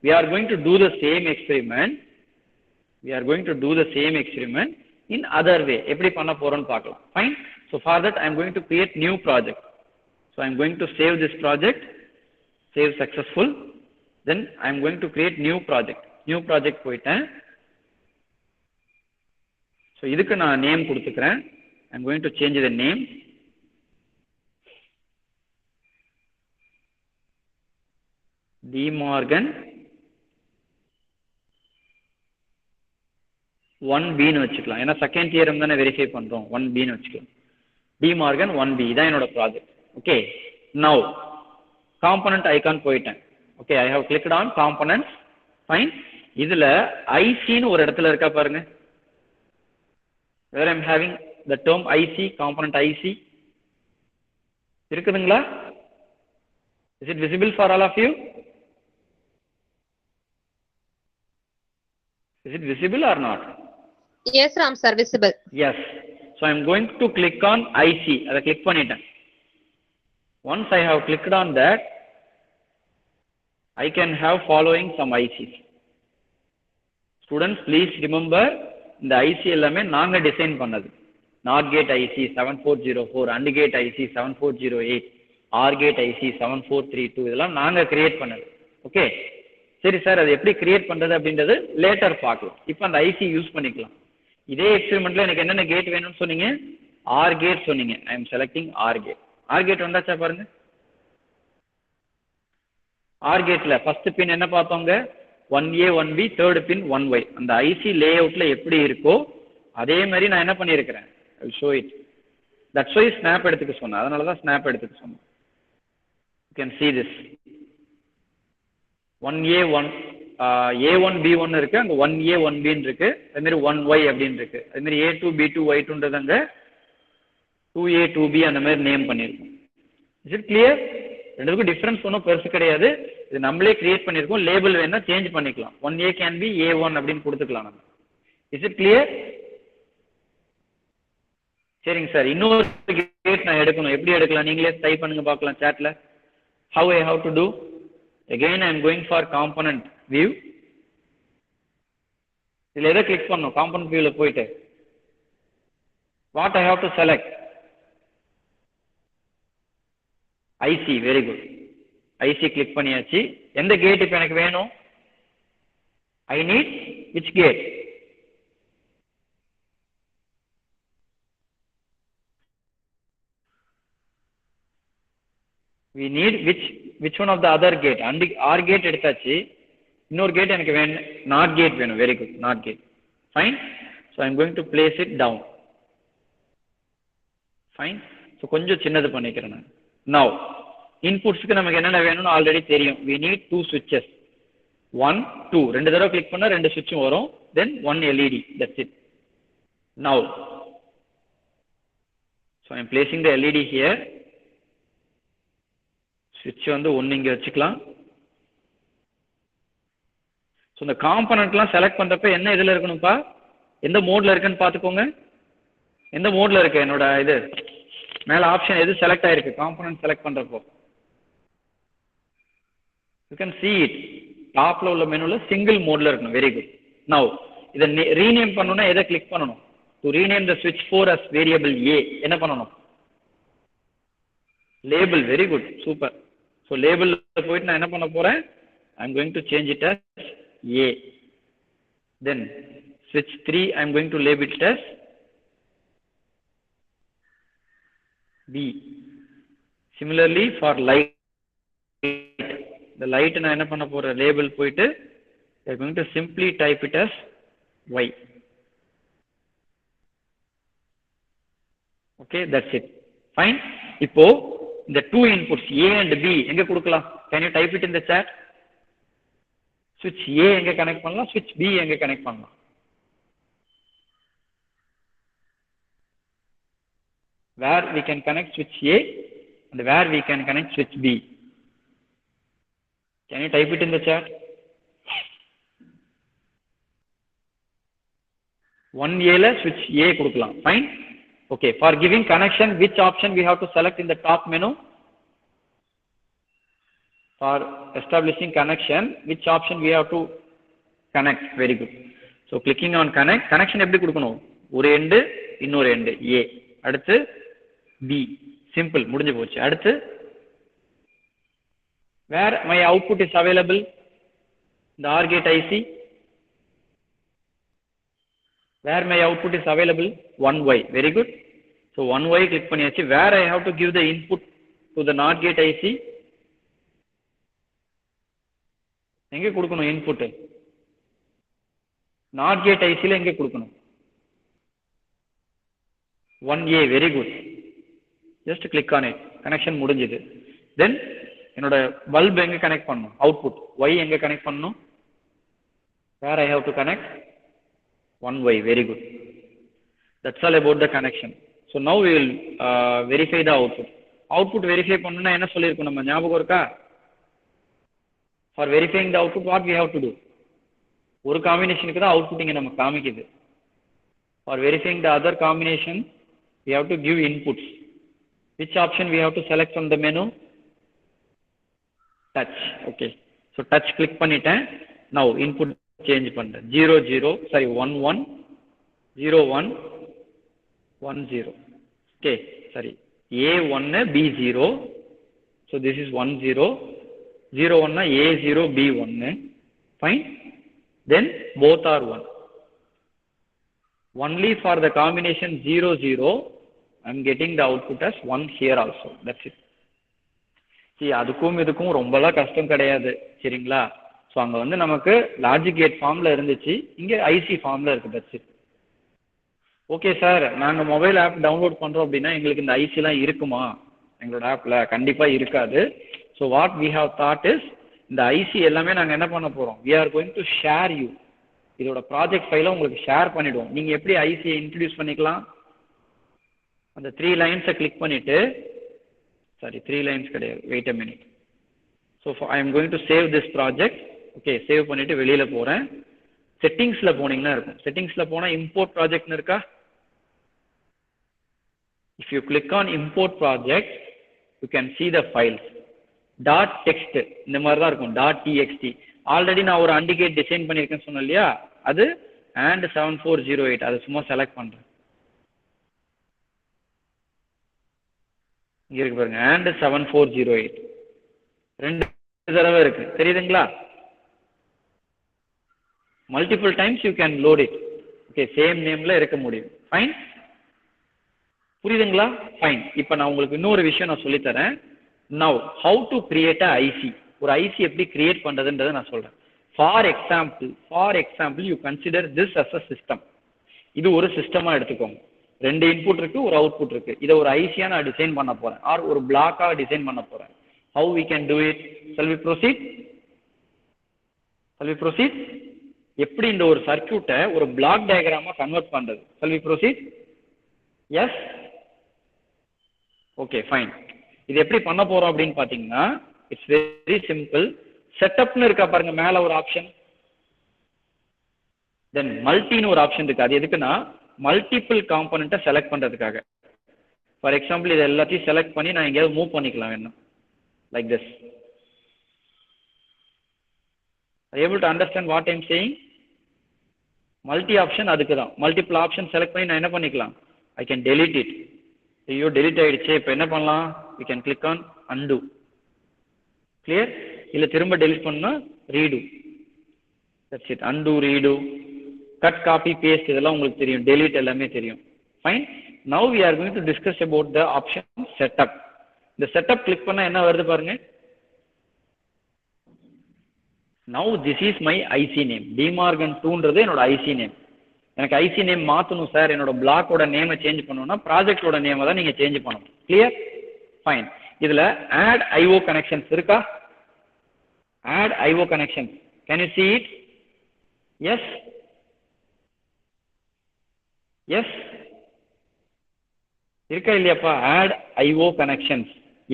we are going to do the same experiment. We are going to do the same experiment in other way. எப்படி பண்ண போறோம்னு பார்க்கலாம். Fine. So for that I am going to create new project. So I am going to save this project, save successful. Then I am going to create new project. New project போயிட்டேன். So இதுக்கு நான் name கொடுத்துக்கிறேன். I am going to change the name. De Morgan 1B ன்னு வச்சுக்கலாம். ஏன்னா second theorem தானே verify பண்றோம். 1B ன்னு வச்சுக்கலாம். De Morgan 1B இதான் என்னோட ப்ராஜெக்ட். ஓகே, நவ் காம்பனன்ட் ஐகான் போயிட்டேன். Okay, I have clicked on components. Fine. இதுல ஐசின்னு ஒரு இடத்துல இருக்கா பாருங்க. where I am having the term IC, component IC இருக்குதுங்களா? Is it visible for all of you? Is it visible or not? Yes, Ram sir, visible. Yes. So I am going to click on IC. அதை click பண்ணிட்டேன். Once I have clicked on that, I can have following some ICs. Students, please remember, இந்த IC எல்லாமே நாங்க design பண்ணது. Not gate IC 7404, AND gate IC 7408, OR gate IC 7432 இதெல்லாம் நாங்க create பண்ணது. Okay, சரி சார், அது எப்படி கிரியேட் பண்றது அப்படின்றது லேட்டர் பார்க்கலாம். இப்போ அந்த ஐசி யூஸ் பண்ணிக்கலாம். இதே எக்ஸ்பெரிமெண்ட்ல எனக்கு என்னென்ன கேட் வேணும்னு சொன்னீங்க? OR கேட் சொன்னீங்க. I am selecting OR gate. OR gate வந்தாச்சா பாருங்க. OR கேட்ல ஃபர்ஸ்ட் பின் என்ன பார்த்தோங்க? 1A 1B, தேர்ட் பின் 1Y. அந்த ஐசி லே அவுட்ல எப்படி இருக்கோ அதே மாதிரி நான் என்ன பண்ணியிருக்கிறேன், I will show it. That's why snap எடுத்துக்க சொன்னேன். அதனால தான் ஸ்னாப் எடுத்துக்க சொன்னேன். You can see this 1A 1 A1 B1 இருக்கு, அங்க 1A 1B இருக்கு, அதே மாதிரி 1Y அப்படின்னு இருக்கு. அதே மாதிரி A2 B2 Y2ன்றது அங்க 2A 2B அந்த மாதிரி நேம் பண்ணியிருக்கோம். Is it clear? ரெண்டுக்கும் டிஃபரன்ஸ் ஒன்றும் பெருசு கிடையாது. இது நம்மளே கிரியேட் பண்ணியிருக்கோம். லேபிள் வேணா சேஞ்ச் பண்ணிக்கலாம். 1A கேன் பி A1 அப்படின்னு கொடுத்துக்கலாம் நம்ம. Is it clear? சரிங்க சார், இன்னொரு கேட் நான் எடுக்கணும். எப்படி எடுக்கலாம் நீங்களே டைப் பண்ணுங்க பார்க்கலாம் சாட்ல. How I have to do? Again I am going for component view. இதுல எதை கிளிக் பண்ணணும்? காம்பனன்ட் வியூல போயிட்டு what I have to select? IC. Very good. IC click பண்ணியாச்சு. எந்த கேட் இப்போ எனக்கு வேணும்? I need which gate? We need which one of the other gate? And OR gate எடுத்தாச்சு. இன்னொரு கேட் எனக்கு வேணும், நாட் கேட் வேணும். Very good, not gate. Fine. So I am going to place it down. Fine. So கொஞ்சம் சின்னது பண்ணிக்கிறேன் நான். Now இன்புட்ஸ்க்கு நமக்கு என்னென்ன வேணும்னு ஆல்ரெடி தெரியும். we need 2 switches 1 2 ரெண்டு தடவை கிளிக் பண்ணா ரெண்டு சுவிட்சும் வரும். then 1 LED, that's it. now so I am placing the LED here. switch வந்து ஒன்னு இங்க வச்சுக்கலாம். ஸோ இந்த காம்பனன்ட்லாம் செலக்ட் பண்ணுறப்ப என்ன இதில் இருக்கணும்ப்பா, எந்த மோடில் இருக்குன்னு பார்த்துக்கோங்க. எந்த மோடில் இருக்கு என்னோட இது மேலே ஆப்ஷன் எது செலக்ட் ஆயிருக்கு காம்பனன்ட் செலக்ட் பண்ணுறப்போ யூ கேன் see it. டாப்பில் உள்ள மெனுவில் சிங்கிள் மோடில் இருக்கணும். Very good. நவ் இதை ரீநேம் பண்ணணும்னா எதை கிளிக் பண்ணணும்? To rename the switch 4 as variable A என்ன பண்ணணும்? Label. Very good, super. So லேபிளில் போயிட்டு நான் என்ன பண்ண போகிறேன், I am going to change it as A. then switch 3 I am going to label it as B. similarly for light, the light நான் என்ன பண்ண போற லேபிள் போயிட்டு I am going to simply type it as Y. okay, that's it. fine. இப்போ இந்த 2 inputs A and B எங்க கொடுக்கலாம்? can you type it in the chat? switch A எங்க கனெக்ட் பண்ணலாம், switch B எங்க கனெக்ட் பண்ணலாம்? where we can connect switch A and where we can connect switch B. Can you type it in the chat? 1A la switch A கொடுக்கலாம். fine. okay, for giving connection which option we have to select in the top menu? for establishing connection which option we have to connect? very good. so clicking on connect, connection எப்படி கொடுக்கணும்? ஒரு end இன்னொரு end A, அடுத்து B, simple, முடிஞ்சு போச்சு. அடுத்து where my output is available, the OR gate IC, where my output is available, 1Y. very good. so 1Y click பண்ணியாச்சு. where I have to give the input to the NOT gate IC, எங்க கொடுக்கணும் input? NOT gate IC ல எங்க கொடுக்கணும்? 1A. very good. just click on it. connection முடிஞ்சது. then என்னோட bulb எங்க connect பண்ணணும்? அவுட்புட் Y எங்க கனெக்ட் பண்ணணும்? where I have to connect 1Y. very good. that's all about the connection. so now we will verify the output. output verify பண்ணனும்னா என்ன சொல்லிருக்கோம் நம்ம ஞாபகம் இருக்கா? for verifying the output what we have to do? ஒரு காம்பினேஷனுக்கு தான் output இங்க நம்ம காமிக்குது. for verifying the other combination we have to give inputs. which option we have to select from the menu? touch. okay, so touch click பண்ணிட்டேன். now input change பண்றேன். 0 0 sorry 1 1 0 1 1 0. okay, sorry A 1 B 0. so this is 1 0 0 1 A 0 B 1. fine. then both are 1. only for the combination 0 0 I am getting the output as 1 here also. that's it. see அதுக்கும் இதுக்கும் ரொம்பலாம் கஷ்டம் கிடையாது சரிங்களா? So அங்கே வந்து நமக்கு லாஜிக் கேட் ஃபார்மில் இருந்துச்சு, இங்கே ஐசி ஃபார்மில் இருக்குது. that's it. ஓகே சார், நாங்கள் மொபைல் ஆப் டவுன்லோட் பண்ணுறோம் அப்படின்னா எங்களுக்கு இந்த ஐசிலாம் இருக்குமா எங்களோட ஆப்பில்? கண்டிப்பாக இருக்காது. So what we have thought is இந்த ஐசி எல்லாமே நாங்கள் என்ன பண்ண போகிறோம், we are going to share you. இதோட ப்ராஜெக்ட் ஃபைலை உங்களுக்கு ஷேர் பண்ணிவிடுவோம். நீங்கள் எப்படி ஐசியை இன்ட்ரடியூஸ் பண்ணிக்கலாம்? அந்த 3 லைன்ஸை கிளிக் பண்ணிவிட்டு, சாரி 3 லைன்ஸ் கிடையாது, wait a minute. So I am going to save this project. Okay, save பண்ணிவிட்டு வெளியில் போகிறேன். செட்டிங்ஸில் போனீங்கன்னா இருக்கும். செட்டிங்ஸில் போனால் இம்போர்ட் ப்ராஜெக்ட்னு இருக்கா? if you click on import project you can see the files .text இந்த மாதிரி தான் இருக்கும். .txt ஆல்ரெடி நான் ஒரு அண்டிகேட் டிசைன் பண்ணியிருக்கேன்னு சொன்னேன் இல்லையா, அது and 7408 அதை சும்மா செலக்ட் பண்ணுறேன். இங்கே இருக்கு பாருங்க, and 7408 ரெண்டு தடவை இருக்கு, தெரியுதுங்களா? Multiple times you can load it. Okay, same நேம்ல இருக்க முடியும். ஃபைன், புரியுதுங்களா? ஃபைன். இப்போ நான் உங்களுக்கு இன்னொரு விஷயம் நான் சொல்லித்தரேன். Now how to create a IC, ஒரு ஐசி எப்படி கிரியேட் பண்றதுன்றதை நான் சொல்றேன். For example you consider this as a system. இது ஒரு சிஸ்டமா எடுத்துக்கோங்க. 2 இன்புட் இருக்கு, ஒரு அவுட்புட் இருக்கு. இதை ஒரு ஐசியா நான் டிசைன் பண்ண போறேன், ஆர் ஒரு பிளாக்கா டிசைன் பண்ண போறேன். How we can do it? Shall we proceed? எப்படி இந்த ஒரு சர்க்யூட்டை ஒரு பிளாக் டயக்ராமா கன்வெர்ட் பண்றது? Shall we proceed? Yes? Okay, fine. இது எப்படி பண்ண போறோம் அப்படின்னு பாத்தீங்கன்னா இட்ஸ் வெரி சிம்பிள். செட்டப்னு இருக்கா பாருங்க மேல ஒரு ஆப்ஷன், தென் மல்டின்னு ஒரு ஆப்ஷன் இருக்கு. அது எதுக்குன்னா மல்டிபிள் காம்பனண்ட்டை செலக்ட் பண்றதுக்காக. ஃபார் எக்ஸாம்பிள் இது எல்லாத்தையும் செலக்ட் பண்ணி நான் எங்கேயாவது மூவ் பண்ணிக்கலாம் வேணும், like this. able to understand what I am saying? Multi option அதுக்கு தான். மல்டிபிள் ஆப்ஷன் செலக்ட் பண்ணி நான் என்ன பண்ணிக்கலாம், ஐ கேன் டெலிட் இட். ஐயோ டெலிட் ஆயிடுச்சு, இப்போ என்ன பண்ணலாம், we can click on undo. clear? இல்ல திரும்ப டெலிட் பண்ணா read. that's it. undo, redo, cut, copy, paste இதெல்லாம் உங்களுக்கு தெரியும், delete எல்லாமே தெரியும். fine. now we are going to discuss about the option setup. இந்த setup click பண்ணா என்ன வருது பாருங்க. now this is my IC name. DeMorgan 2ன்றது என்னோட IC name. எனக்கு IC name மாத்தணும் சார், என்னோட பிளாக்கோட நேமை சேஞ்ச் பண்ணணும்னா ப்ராஜெக்டோட நேமை தான் நீங்க சேஞ்ச் பண்ணணும். கிளியர்? ஃபைன். இதுல add IO connections இருக்கா? add IO connections. can you see it? yes? yes? இருக்கா இல்லையாப்பா? add IO connections.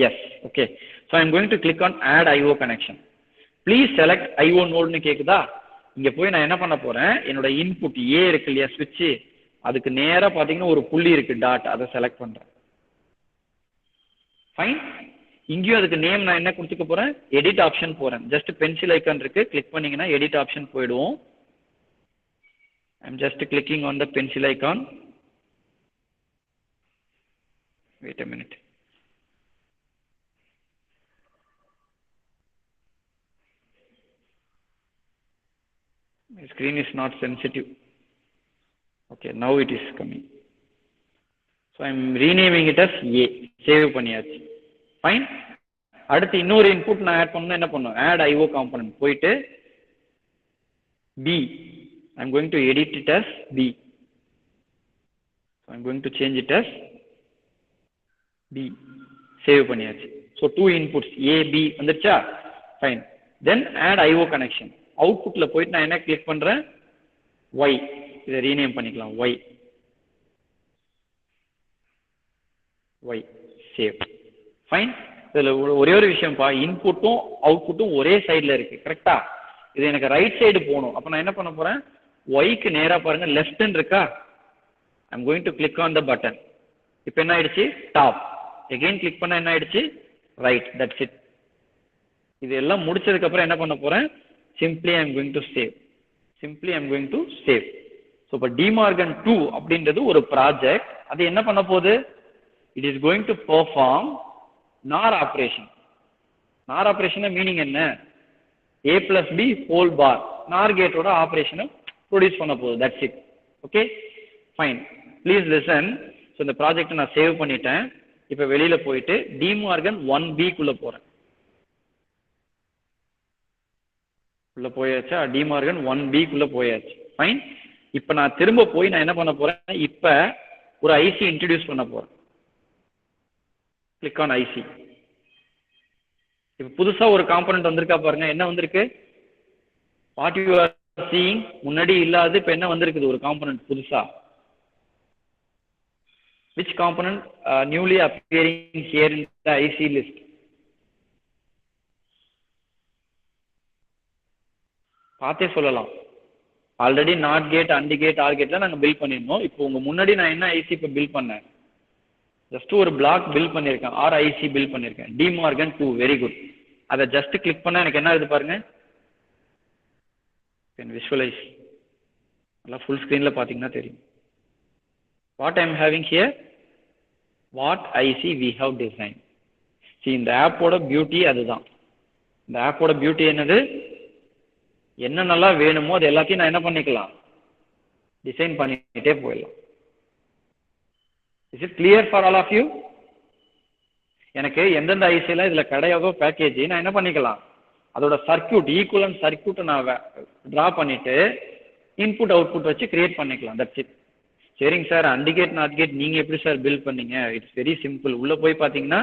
yes. okay. so I am going to click on add IO connection. Please select IO நோடுன்னு கேட்குதா? இங்கே போய் நான் என்ன பண்ண போகிறேன், என்னோட இன்புட் ஏ இருக்கு இல்லையா ஸ்விட்சு, அதுக்கு நேராக பார்த்தீங்கன்னா ஒரு புள்ளி இருக்கு டாட், அதை செலக்ட் பண்ணுறேன். ஃபைன். இங்கேயும் அதுக்கு நேம் நான் என்ன கொடுத்துக்க போகிறேன், எடிட் ஆப்ஷன் போகிறேன். ஜஸ்ட் பென்சில் ஐக்கான் இருக்கு, கிளிக் பண்ணிங்கன்னா எடிட் ஆப்ஷன் போயிடுவோம். I am just clicking on the pencil icon. Wait a minute. My screen is not sensitive. okay, now it is coming. so I am renaming it as A. save பண்ணியாச்சு. fine. அடுத்து இன்னொரு input நான் add பண்ணனும், என்ன பண்ணனும், add IO component போயிட்டு B. I am going to edit it as B. so I am going to change it as B. save பண்ணியாச்சு. so two inputs A B வந்துருச்சா? fine. then add IO connection. அவுட்புட்ல போயிட்டு நான் என்ன click பண்றேன், Y. இதை rename பண்ணிக்கலாம் Y. Y. Save. Fine. இதுல ஒரே ஒரு விஷயம்ப்பா, இன்புட்டும் அவுட்புட்டும் ஒரே சைட்ல இருக்கு, கரெக்டா? இது எனக்கு ரைட் சைடு போகணும். அப்ப நான் என்ன பண்ண போறேன், ஒய்க்கு நேரா பாருங்க லெஃப்ட்ன்னு இருக்கா, ஐ am going to click on the button. இப்போ என்ன ஆயிடுச்சு, டாப். எகைன் கிளிக் பண்ணா என்ன ஆயிடுச்சு, ரைட். That's it. இது எல்லாம் முடிச்சதுக்கு அப்புறம் என்ன பண்ண போறேன், simply I am going to save. simply I am going to save. so இப்போ DeMorgan 2 அப்படின்றது ஒரு ப்ராஜெக்ட். அது என்ன பண்ண போகுது, it is going to perform NOR operation. NOR operation meaning என்ன, A plus B whole bar NOR கேட்டோட ஆபரேஷனை ப்ரொடியூஸ் பண்ண போகுது. that's it. okay, fine. please listen. so இந்த ப்ராஜெக்டை நான் சேவ் பண்ணிட்டேன். இப்போ வெளியில போயிட்டு DeMorgan 1B குள்ள போறேன். உள்ள போயாச்சா, DeMorgan 1B குள்ள போயாச்சு. ஃபைன். இப்போ நான் திரும்ப போய் நான் என்ன பண்ண போறேன், இப்போ ஒரு ஐசி இன்ட்ரோடியூஸ் பண்ண போறேன். Click on IC. இப்போ புதுசா ஒரு காம்பனன்ட் வந்திருக்கா பாருங்க, என்ன வந்திருக்கு, வாட் யூ ஆர் சீயிங், முன்னாடி இல்லாது இப்போ என்ன வந்திருக்குது, ஒரு காம்பனன்ட் புதுசா. which component newly appearing here in the IC list? பார்த்தே சொல்லலாம். Already not gate, and gate, or கேட்ல நாங்கள் பில் பண்ணிருந்தோம். இப்போ உங்க முன்னாடி நான் என்ன ஐசி இப்போ பில் பண்ணேன், ஜஸ்ட் ஒரு பிளாக் பில் பண்ணியிருக்கேன், ஆர் ஐசி பில் பண்ணியிருக்கேன், DeMorgan 2. Very good. அதை ஜஸ்ட் கிளிக் பண்ணா எனக்கு என்ன ஆகுது பாருங்க, கேன் விஷுவலைஸ். நல்லா ஃபுல் ஸ்க்ரீன்ல பார்த்தீங்கன்னா தெரியும். What I am having here, what IC we have design. See, இந்த ஆப்போட பியூட்டி அதுதான். இந்த ஆப்போட பியூட்டி என்னது, என்ன நல்லா வேணுமோ அது எல்லாத்தையும் நான் என்ன பண்ணிக்கலாம், டிசைன் பண்ணிட்டே போயிடலாம். Is it clear for all of you? எனக்கு எந்தெந்த ஐசியெல்லாம் இதுல கிடையாதோ பேக்கேஜ் நான் என்ன பண்ணிக்கலாம், அதோட சர்க்கியூட், ஈக்குவலன்ட் சர்க்கியூட்டை நான் டிரா பண்ணிட்டு இன்புட் அவுட்புட் வச்சு கிரியேட் பண்ணிக்கலாம். That's it. சரிங்க sir, and gate not gate நீங்க எப்படி சார் பில் பண்ணீங்க? It's very simple. உள்ள போய் பாத்தீங்கன்னா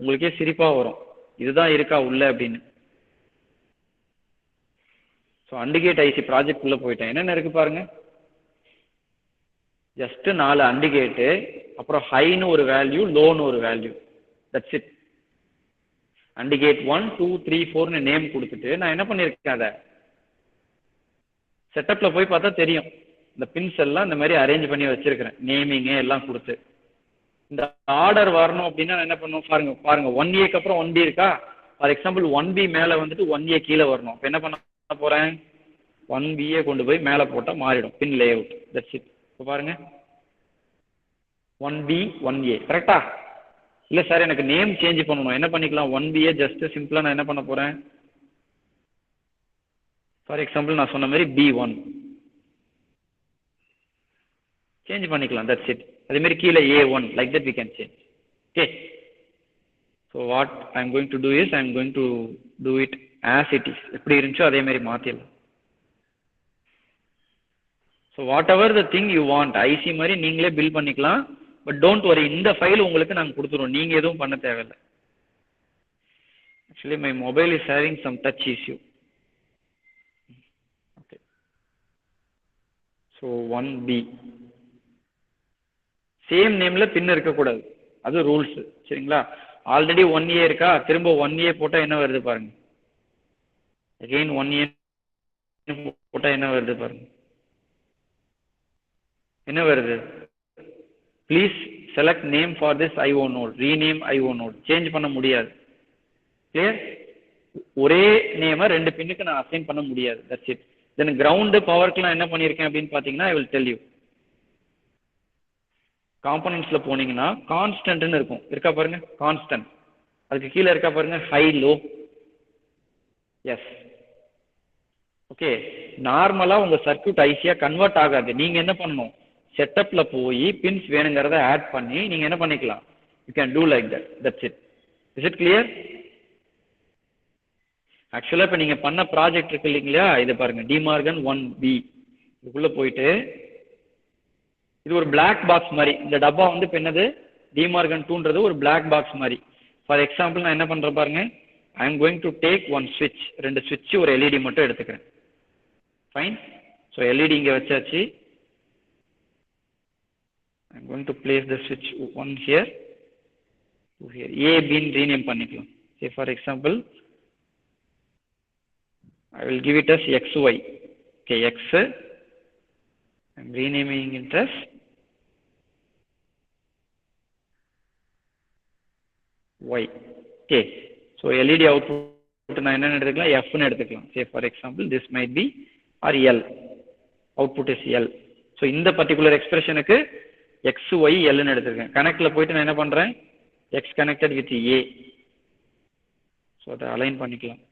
உங்களுக்கே சிரிப்பா வரும். இதுதான் இருக்கா உள்ள அப்படின்னு. So AND gate IC project உள்ள போயிட்டேன். என்னென்ன இருக்கு பாருங்க. ஜஸ்ட் 4 AND கேட்டு, அப்புறம் ஹைன்னு ஒரு வேல்யூ, லோன்னு ஒரு value. That's it. AND gate 1 2 3 4ன்னு நேம் கொடுத்துட்டு நான் என்ன பண்ணியிருக்கேன், அதை செட்டப்ல போய் பார்த்தா தெரியும். இந்த பின்ஸ் எல்லாம் இந்த மாதிரி அரேஞ்ச் பண்ணி வச்சிருக்கிறேன், நேமிங்கு எல்லாம் கொடுத்து. இந்த ஆர்டர் வரணும் அப்படின்னா என்ன பண்ணுவோம் பாருங்க 1A அப்புறம் 1B இருக்கா. ஃபார் எக்ஸாம்பிள் 1B மேல வந்துட்டு 1A கீழே வரணும். இப்போ என்ன பண்ண போறேன், 1B கொண்டு போய் மேல போட்டா மாறிடும் பின் லே அவுட். That's it. இப்போ பாருங்க 1B 1A கரெக்டா. இல்ல சார் எனக்கு நேம் சேஞ்ச் பண்ணணும், என்ன பண்ணிக்கலாம், 1B ஜஸ்ட் சிம்பிளா நான் என்ன பண்ண போறேன், ஃபார் எக்ஸாம்பிள் நான் சொன்ன மாதிரி B1 சேஞ்ச் பண்ணிக்கலாம். That's it. அதே மாதிரி கீழே A1 like that we can change. Okay, so what I am going to do is I am going to do it as it is. எப்படி இருந்துச்சோ அதே மாதிரி மாத்திடலாம். so whatever the thing you want, IC மாதிரி நீங்களே build பண்ணிக்கலாம். But don't worry, இந்த file உங்களுக்கு நாங்கள் கொடுத்துருவோம், நீங்க எதுவும் பண்ண தேவையில்லை. actually my mobile is having some touch issue. okay, so 1B same நேம்ல பின் இருக்கக்கூடாது, அது ரூல்ஸ். சரிங்களா. ஆல்ரெடி 1A இருக்கா, திரும்ப 1A போட்டா என்ன வருது பாருங்க. அகைன் 1A போட்டா என்ன வருது பாருங்க. என்ன வருது, please select name for this IO node, rename IO node. Change பண்ண முடியாது. கிளியர். ஒரே நேம 2 பின்னுக்கு நான் அசைன் பண்ண முடியாது. That's it. தென் கிரவுண்ட் பவர்க்குலாம் என்ன பண்ணியிருக்கேன் அப்படின்னு பார்த்தீங்கன்னா I will tell you. காம்பனன்ட்ஸ்ல போனீங்கன்னா கான்ஸ்டன்ட்னு இருக்கும், இருக்கா பாருங்க கான்ஸ்டன்ட். அதுக்கு கீழே இருக்கா பாருங்க ஹை லோ. எஸ். ஓகே, நார்மலா உங்க சர்க்யூட் ஐசியா கன்வெர்ட் ஆகாது. நீங்க என்ன பண்ணணும், செட்டப்ல போய் பின்ஸ் வேணுங்கிறத ஆட் பண்ணி நீங்க என்ன பண்ணிக்கலாம், you can do like that. That's it. Is it clear? ஆக்சுவலா இப்ப நீங்க பண்ண ப்ராஜெக்ட் இருக்கு இல்லைங்களா, இது பாருங்க டிமார்கன் 1B. இதுக்குள்ள போயிட்டு இது ஒரு பிளாக் பாக்ஸ் மாதிரி. இந்த டப்பா வந்து இப்போ என்னது, டிமார்கன் 2ன்றது ஒரு பிளாக் பாக்ஸ் மாதிரி. ஃபார் எக்ஸாம்பிள் நான் என்ன பண்றேன் பாருங்க, ஐ எம் கோயிங் டு டேக் 1 ஸ்விட்ச், 2 ஸ்விட்ச் ஒரு LED மட்டும் எடுத்துக்கிறேன். ஃபைன். ஸோ LED இங்கே வச்சாச்சு. I am going to place the ஸ்விட்ச் 1 ஹியர் 2 ஹியர். ABன்னு ரீநேம் பண்ணிக்கலாம். Say for example I will give it as XY. Okay, X. I am renaming it as Y. Okay, so LED output நான் என்ன எடுத்துக்கலாம், F ன்னு எடுத்துக்கலாம். Say for example this might be or L. Output is L. So இந்த particular expressionக்கு X Y L ன்னு எடுத்துருக்கேன். கனெக்ட்ல போயிட்டு நான் என்ன பண்றேன், X connected with A. So அதை அலைன் பண்ணிக்கலாம்.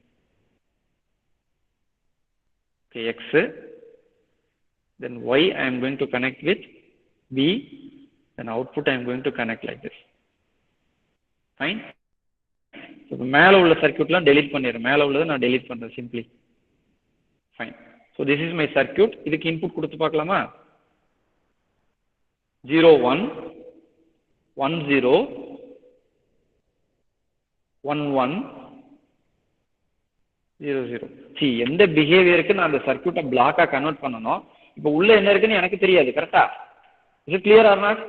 Okay, X. Then Y I am going to connect with B. Then output I am going to connect like this. Fine. So மேல உள்ள சர்க்யூட்லாம் delete பண்ணிடுறேன். மேல உள்ளதை நான் delete பண்றேன் simply. Fine. So this is my circuit. இதுக்கு input கொடுத்து பார்க்கலாமா? 0 1 1 0 1 1 0 0. See, எந்த பிஹேவியருக்கு நான் அந்த சர்க்யூட்டை பிளாக்கா கன்வெர்ட் பண்ணணும், இப்போ உள்ள என்ன இருக்குன்னு எனக்கு தெரியாது. கரெக்டா? Is it clear or not?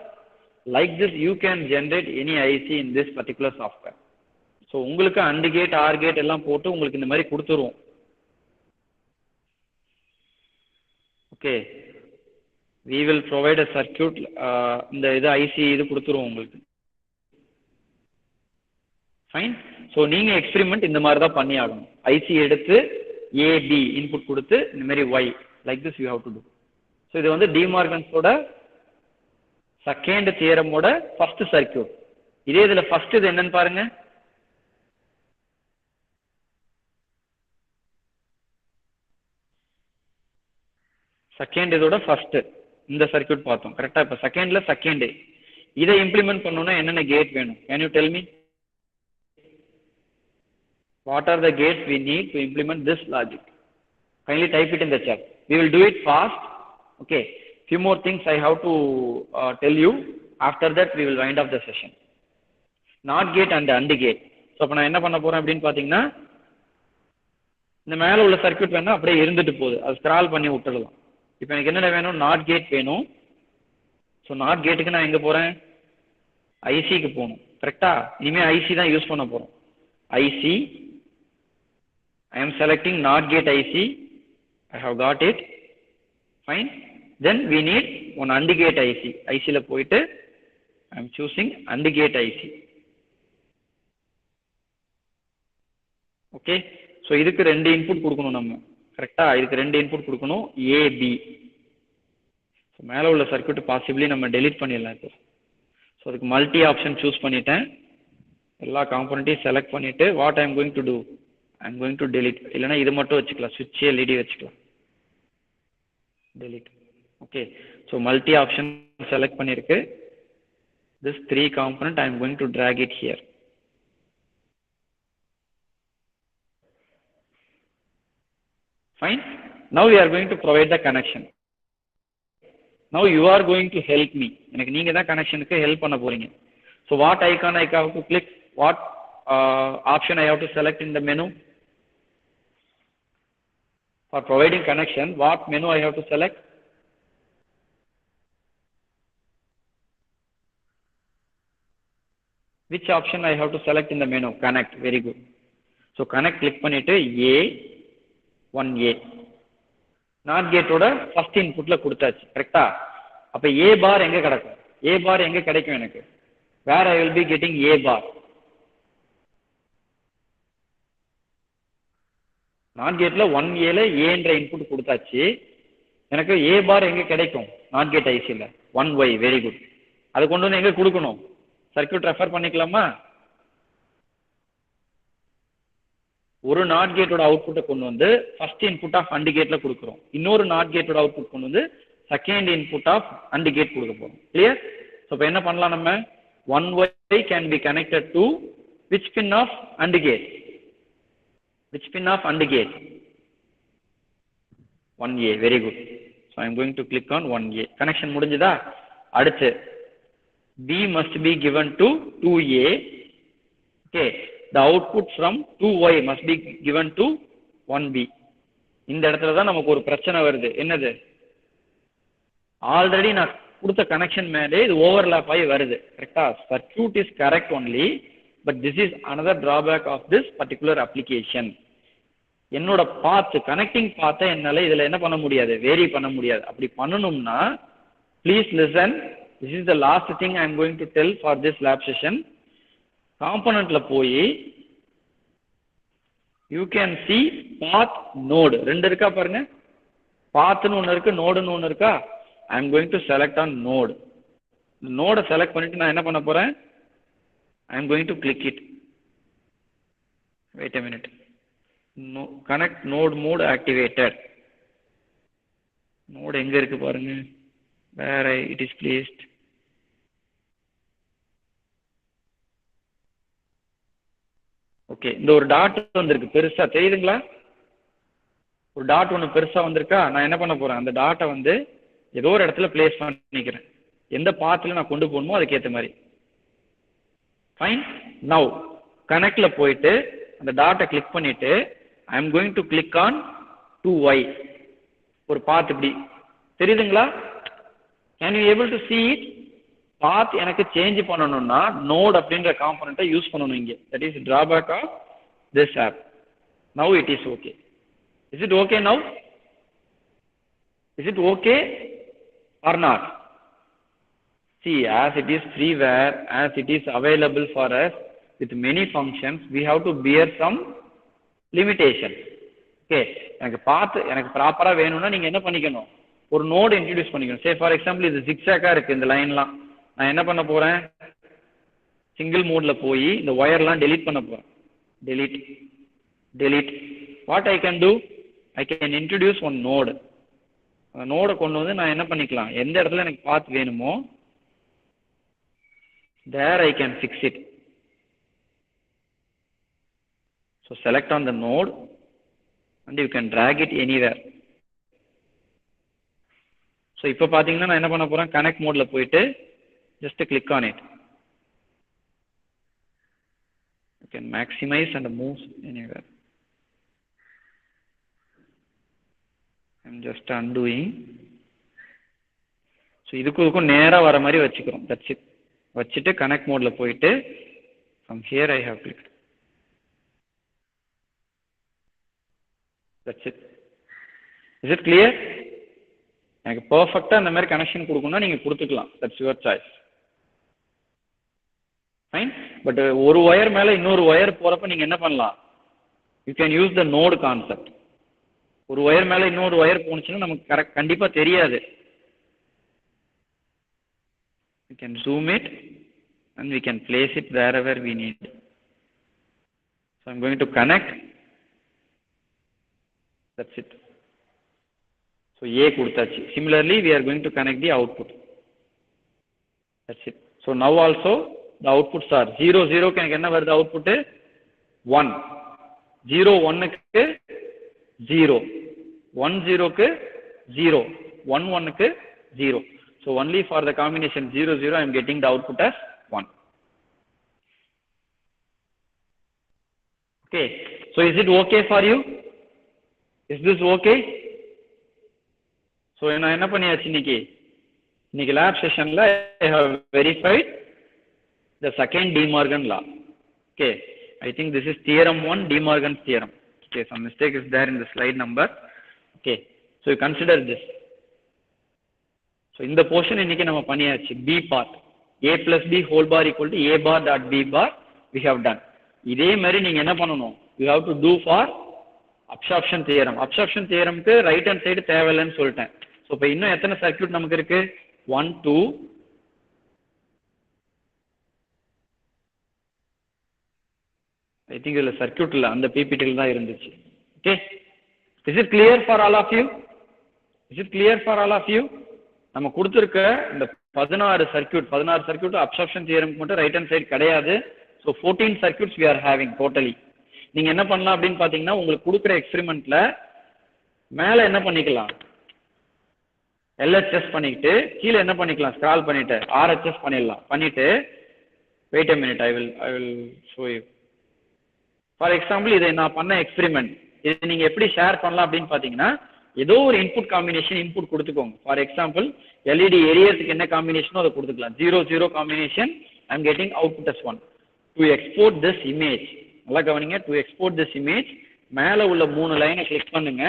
Like this you can generate any IC in this particular software. So உங்களுக்கு AND கேட் OR கேட் எல்லாம் போட்டு உங்களுக்கு இந்த மாதிரி கொடுத்துருவோம். Okay, we will provide a circuit. இந்த இது ஐசி இது கொடுத்துருவோம் உங்களுக்கு. ஃபைன். ஸோ நீங்க எக்ஸ்பெரிமெண்ட் இந்த மாதிரி தான் பண்ணி ஆகணும். ஐசி எடுத்து AB இன்புட் கொடுத்து இந்த மாதிரி Y like this you have to do. So இது வந்து டிமார்கன்ஸோட செகண்ட் தியரமோட ஃபர்ஸ்ட் சர்க்யூட். இதே இதுல ஃபர்ஸ்ட் இது என்னன்னு பாருங்க. செகண்ட் இதோட ஃபர்ஸ்ட் இந்த சர்க்யூட் பார்த்தோம். கரெக்டா? இப்ப செகண்ட்ல செகண்ட் இதை இம்ப்ளிமெண்ட் பண்ணணும்னா என்னென்ன கேட் வேணும்? Can you tell me? What are the gates we need to implement this logic? Kindly type it in the chat. We will do it fast. Okay. Few more things I have to tell you. After that, we will wind up the session. NOT gate and AND gate. So அப்போ நான் என்ன பண்ண போகிறேன் அப்படின்னு பார்த்தீங்கன்னா இந்த மேலே உள்ள சர்க்யூட் வேணால் அப்படியே இருந்துட்டு போகுது, அது ஸ்க்ரால் பண்ணி விட்டுடலாம். இப்போ எனக்கு என்னென்ன வேணும், நாட் கேட் வேணும். ஸோ நாட் கேட்டுக்கு நான் எங்கே போகிறேன், ஐசிக்கு போகணும். கரெக்டாக, இனிமேல் ஐசி தான் யூஸ் பண்ண போகிறோம். IC, I am selecting NOT gate IC. I have got it. Fine. Then we need one AND gate IC. IC la poite I am choosing AND gate IC. Okay. So idukku rendu input kudukanum namma. Correct ah, idukku rendu input kudukanum A B. So mela ulla circuit possibly namma delete pannidalam ipo. So adukku multi option choose panniten. Ella component select pannite what I am going to do, I am going to delete. இல்லனா இது மட்டும் வச்சுக்கலாம், switch LED வச்சுக்கலாம். delete. Okay. So multi option select பண்ணிருக்கு. This 3 component I am going to drag it here. Fine. Now we are going to provide the connection. Now you are going to help me. எனக்கு நீங்க தான் கனெக்ஷனுக்கு help பண்ண போறீங்க. So what icon I have to click, what option I have to select in the menu? For providing connection, what menu I have to select? Which option I have to select in the menu? Connect. Very good. So connect click பண்ணிட்டு A 1A. NOT gate ஓட first inputல கொடுத்தாச்சு. கரெக்ட்டா? அப்ப A bar எங்க கிடைக்கும்? A bar எங்க கிடைக்கும் எனக்கு? Where I will be getting A bar? NOT gateல 1A ல A என்ற input கொடுத்தாச்சு. எனக்கு A bar எங்க கிடைக்கும்? NOT gate IC ல 1Y. Very good. அது கொண்டு வந்து எங்க கொடுக்கணும்? சர்க்யூட் ரெஃபர் பண்ணிக்கலாமா? ஒரு NOT கேட்டோட அவுட்புட்டை கொண்டு வந்து ஃபர்ஸ்ட் இன்புட் ஆஃப் AND கேட்ல கொடுக்குறோம். இன்னொரு NOT கேட்டோட அவுட்புட் கொண்டு வந்து second input of AND gate கொடுக்க போறோம். கிளியர்? ஸோ இப்போ என்ன பண்ணலாம் நம்ம? 1Y can be connected to which pin of AND gate? Which pin of AND gate? 1A. Very good. So I am going to click on 1A. Connection முடிஞ்சதா? அடுத்து B must be given to 2A. Okay. The output from 2Y must be given to 1B. இந்த இடத்துல தான் நமக்கு ஒரு பிரச்சனை வருது. என்னது? ஆல்ரெடி நான் கொடுத்த கனெக்ஷன் மேலே இது ஓவர்லாப் ஆகி வருது. கரெக்டா? Circuit is correct only, but this is another drawback of this particular application. என்னோட பாத், கனெக்டிங் பாத்தை என்னால இதுல என்ன பண்ண முடியாது, வேரி பண்ண முடியாது. அப்படி பண்ணணும்னா please listen. This is the last thing I am going to tell for this lab session. Componentல போய் you can see path node. ரெண்டு இருக்கா பாருங்க. pathனு ஒன்னு இருக்கு, நோடுன்னு ஒன்னு இருக்கா. I am going to select on node. நோட செலக்ட் பண்ணிட்டு நான் என்ன பண்ண போறேன்? I am going to click it. Wait a minute. No, connect node mode activated. node எங்க இருக்கு பாருங்க. Where it is placed. Okay, இந்த ஒரு டாட் வந்திருக்கு பெருசா, தெரியுதுங்களா? ஒரு டாட் ஒன்று பெருசா வந்திருக்கா. நான் என்ன பண்ண போறேன், அந்த டாட்டை வந்து ஏதோ ஒரு இடத்துல பிளேஸ் பண்ணிக்கிறேன். எந்த பாத்துல நான் கொண்டு போகணுமோ அதுக்கேற்ற மாதிரி. ஃபைன். நவ் கனெக்ட்ல போயிட்டு அந்த டாட்டை கிளிக் பண்ணிட்டு I am going to click on 2Y. ஒரு பாத் இப்படி தெரியுதுங்களா? Can you able to see it? Path எனக்கு சேஞ்ச் பண்ணணும்னா நோட் அப்படின்ற காம்பனண்ட்டை யூஸ் பண்ணணும் இங்கே. That is drawback of this app. Now it is okay. Is it okay now? Is it okay or not? See, as it is freeware, as it is available for us with many functions, we have to bear some limitations. Okay, எனக்கு பாத் எனக்கு ப்ராப்பரா வேணும்னா நீங்க என்ன பண்ணிக்கணும், ஒரு note introduce பண்ணிக்கணும். சே for example இது ஜிக்ஸாக்கா இருக்கு இந்த லைன்லாம். நான் என்ன பண்ண போறேன், சிங்கிள் மோட்ல போய் இந்த ஒயர்லாம் டெலீட் பண்ண போறேன். delete. What I can do, I can introduce one node. அந்த நோடை கொண்டு வந்து நான் என்ன பண்ணிக்கலாம், எந்த இடத்துல எனக்கு பாத் வேணுமோ there I can fix it. So select on the node and you can drag it anywhere. So இப்போ பாத்தீங்கன்னா நான் என்ன பண்ண போறேன், கனெக்ட் மோட்ல போயிட்டு just click on it. You can maximize and move anywhere. I'm just undoing. So இதுக்கும் நேரா வர மாதிரி வச்சுக்கிறோம். That's it. வச்சிட்டு connect modeல போயிட்டு from here I have clicked. That's it. Is it clear? எனக்கு பெர்ஃபெக்ட்டா அந்த மாதிரி கனெக்ஷன் கொடுக்கணும்னா நீங்க கொடுத்துக்கலாம். That's your choice. Fine. But ஒரு வயர் மேல இன்னொரு வயர் போறப்ப நீங்க என்ன பண்ணலாம்? You can use the node concept. ஒரு வயர் மேல இன்னொரு வயர் போனுச்சுன்னா நமக்கு கண்டிப்பா தெரியாது. We can zoom it and we can place it wherever we need. So I'm going to connect. That's it. So A கொடுத்தாச்சு. Similarly we are going to connect the output. That's it. So now also the outputs are 0 0 க்கு எனக்கு என்ன வருது output 1, 0 1 க்கு 0, 1 0 க்கு 0, 1 1 க்கு 0. So only for the combination 0 0 I am getting the output as 1. Okay. So is it okay for you? Is this okay? So நான் என்ன பண்ணியாச்சு இன்னைக்கு lab sessionல I have verified the second De Morgan law. Okay, I think this is theorem 1, De Morgan's theorem. Okay, some mistake is there in the slide number. Okay, so you consider this. So in the portion இன்னைக்கு நம்ம பண்ணியாச்சு B part, A plus B whole bar equal to A bar dot B bar we have done. இதே மாதிரி நீங்க என்ன பண்ணணும்? You have to do for absorption theorem. Absorption theorem க்கு right hand side தேவையில்லைன்னு சொல்லிட்டேன். So இப்போ இன்னும் எத்தனை சர்க்யூட் நமக்கு இருக்கு? 1 2 I think இதுல சர்க்யூட் இல்ல, அந்த PPT தான் இருந்துச்சு. Okay, is it clear for all of you? Is it clear for all of you? நம்ம கொடுத்திருக்க இந்த 16 சர்க்யூட் அப்சார்ப்ஷன் தியரம்க்கு மட்டும் ரைட் ஹேண்ட் சைடு கிடையாது. So 14 circuits we are having totally. நீங்க என்ன பண்ணலாம் அப்படின்னு பாத்தீங்கன்னா உங்களுக்கு கொடுக்குற எக்ஸ்பெரிமெண்ட்ல மேல என்ன பண்ணிக்கலாம், LHS பண்ணிட்டு கீழே என்ன பண்ணிக்கலாம், ஸ்க்ரால் பண்ணிட்டு RHS பண்ணிடலாம். பண்ணிட்டு wait a minute, I will show you. For example, இதை நான் பண்ண எக்ஸ்பெரிமெண்ட் இது நீங்க எப்படி ஷேர் பண்ணலாம் அப்படின்னு பாத்தீங்கன்னா ஏதோ ஒரு இன்புட் காம்பினேஷன் இன்புட் கொடுத்துக்கோங்க. ஃபார் எக்ஸாம்பிள் LED எரியறதுக்கு என்ன காம்பினேஷனோ அதை கொடுத்துக்கலாம். 0 0 combination I am getting output as 1. To export this image, நல்லா கவனிங்க, to export this image மேல உள்ள 3 லைனை கிளிக் பண்ணுங்க.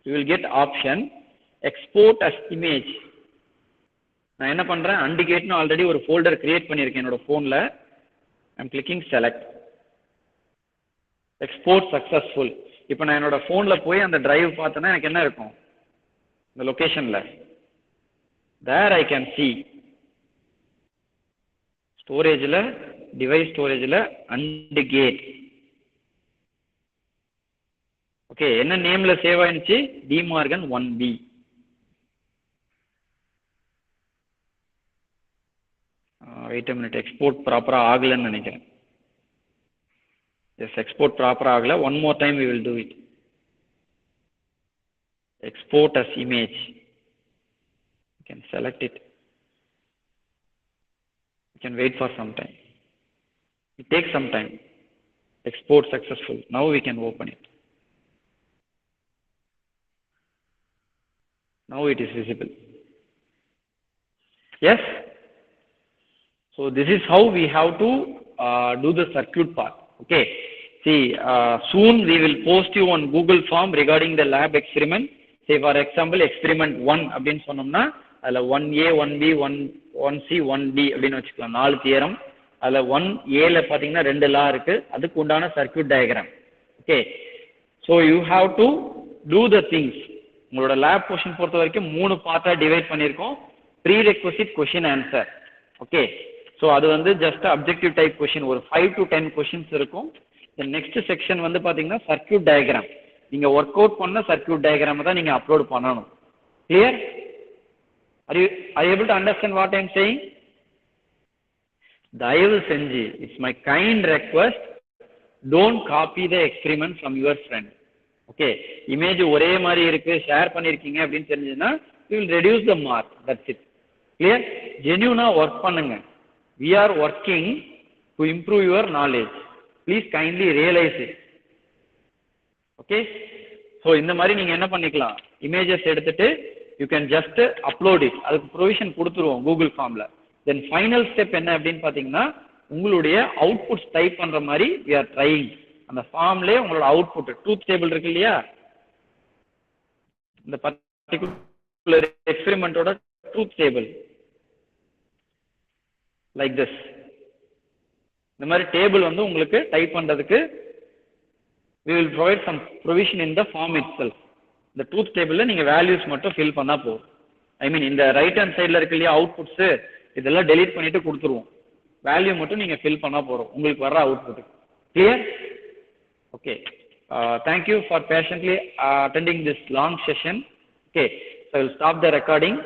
You will get option export as image. நான் என்ன பண்றேன், அண்டிகேட்னு ஆல்ரெடி ஒரு ஃபோல்டர் கிரியேட் பண்ணியிருக்கேன் என்னோட ஃபோன்ல. I am clicking select. Export successful. இப்போ நான் என்னோட ஃபோன்ல போய் அந்த டிரைவ் பார்த்தேன்னா எனக்கு என்ன இருக்கும், இந்த லொகேஷன்ல there I can see ஸ்டோரேஜ்ல டிவைஸ் ஸ்டோரேஜ்ல அண்டிகேட். ஓகே, என்ன நேம்ல சேவ் ஆயிருச்சு, De Morgan 1B. Wait a minute, export ப்ராப்பரா ஆகலன்னு நினைக்கிறேன். Yes, export proper agala. One more time we will do it. Export as image. You can select it. You can wait for some time. It takes some time. Export successful. Now we can open it. Now it is visible. Yes. So this is how we have to do the circuit part. Okay, see, soon we will post you on Google form regarding the lab experiment. Say for example experiment 1 அப்படினு சொன்னோம்னா அதுல 1A 1B 1C 1D அப்படினு வெச்சுக்கலாம். 4 theorem. அதுல 1A ல பாத்தீங்கன்னா 2 லா இருக்கு, அதுக்கு உண்டான circuit diagram. Okay, so you have to do the things. உங்களோட லேப் போர்ஷன் பொறுத்த வரைக்கும் 3 பார்ட்டா டிவைட் பண்ணிருக்கோம். prerequisite question answer. Okay, so அது வந்து ஜஸ்ட் அப்ஜெக்டிவ் டைப் கொஷின், ஒரு 5 to 10 கொஷின்ஸ் இருக்கும். இந்த நெக்ஸ்ட் செக்ஷன் வந்து பார்த்தீங்கன்னா சர்க்யூட் டயக்ராம். நீங்கள் ஒர்க் அவுட் பண்ண சர்க்யூட் டயக்ராமை தான் நீங்கள் அப்லோட் பண்ணணும். Clear? Are you able to understand what I am saying? தயவு செஞ்சு, it's my kind request, don't copy the experiment from your friend. Okay, image ஒரே மாதிரி இருக்கு, ஷேர் பண்ணியிருக்கீங்க அப்படின்னு தெரிஞ்சதுன்னா you will reduce the mark. That's it. Clear? ஜென்யூனா work பண்ணுங்க. We are working to improve your knowledge. Please kindly realize it. Okay, so இந்த மாதிரி நீங்க என்ன பண்ணிக்கலாம், இமேஜஸ் எடுத்துட்டு you can just upload it. அதுக்கு ப்ரொவிஷன் கொடுத்துருவோம் கூகுள் ஃபார்ம்ல. தென் ஃபைனல் ஸ்டெப் என்ன அப்படின்னு பாத்தீங்கன்னா, உங்களுடைய அவுட்புட்ஸ் டைப் பண்ற மாதிரி we are trying. அந்த ஃபார்ம்லயே உங்களோட அவுட்புட் ட்ரூத் டேபிள் இருக்கு இல்லையா, இந்த பர்டிகுலர் எக்ஸ்பெரிமெண்டோட ட்ரூத் டேபிள் லைக் திஸ். இந்த மாதிரி டேபிள் வந்து உங்களுக்கு டைப் பண்றதுக்கு we will provide some provision in the form itself. இந்த ட்ரூத் டேபிள்ல நீங்க வேல்யூஸ் மட்டும் ஃபில் பண்ணா போதும். ஐ மீன் இந்த ரைட் ஹேண்ட் சைடுல இருக்கு இல்லையா அவுட்புட்ஸ், இதெல்லாம் டெலீட் பண்ணிட்டு கொடுத்துருவோம். வேல்யூ மட்டும் நீங்க ஃபில் பண்ணா போறோம் உங்களுக்கு வர output. Clear? Okay, thank you for patiently attending this long session. Okay, so I will stop the recording.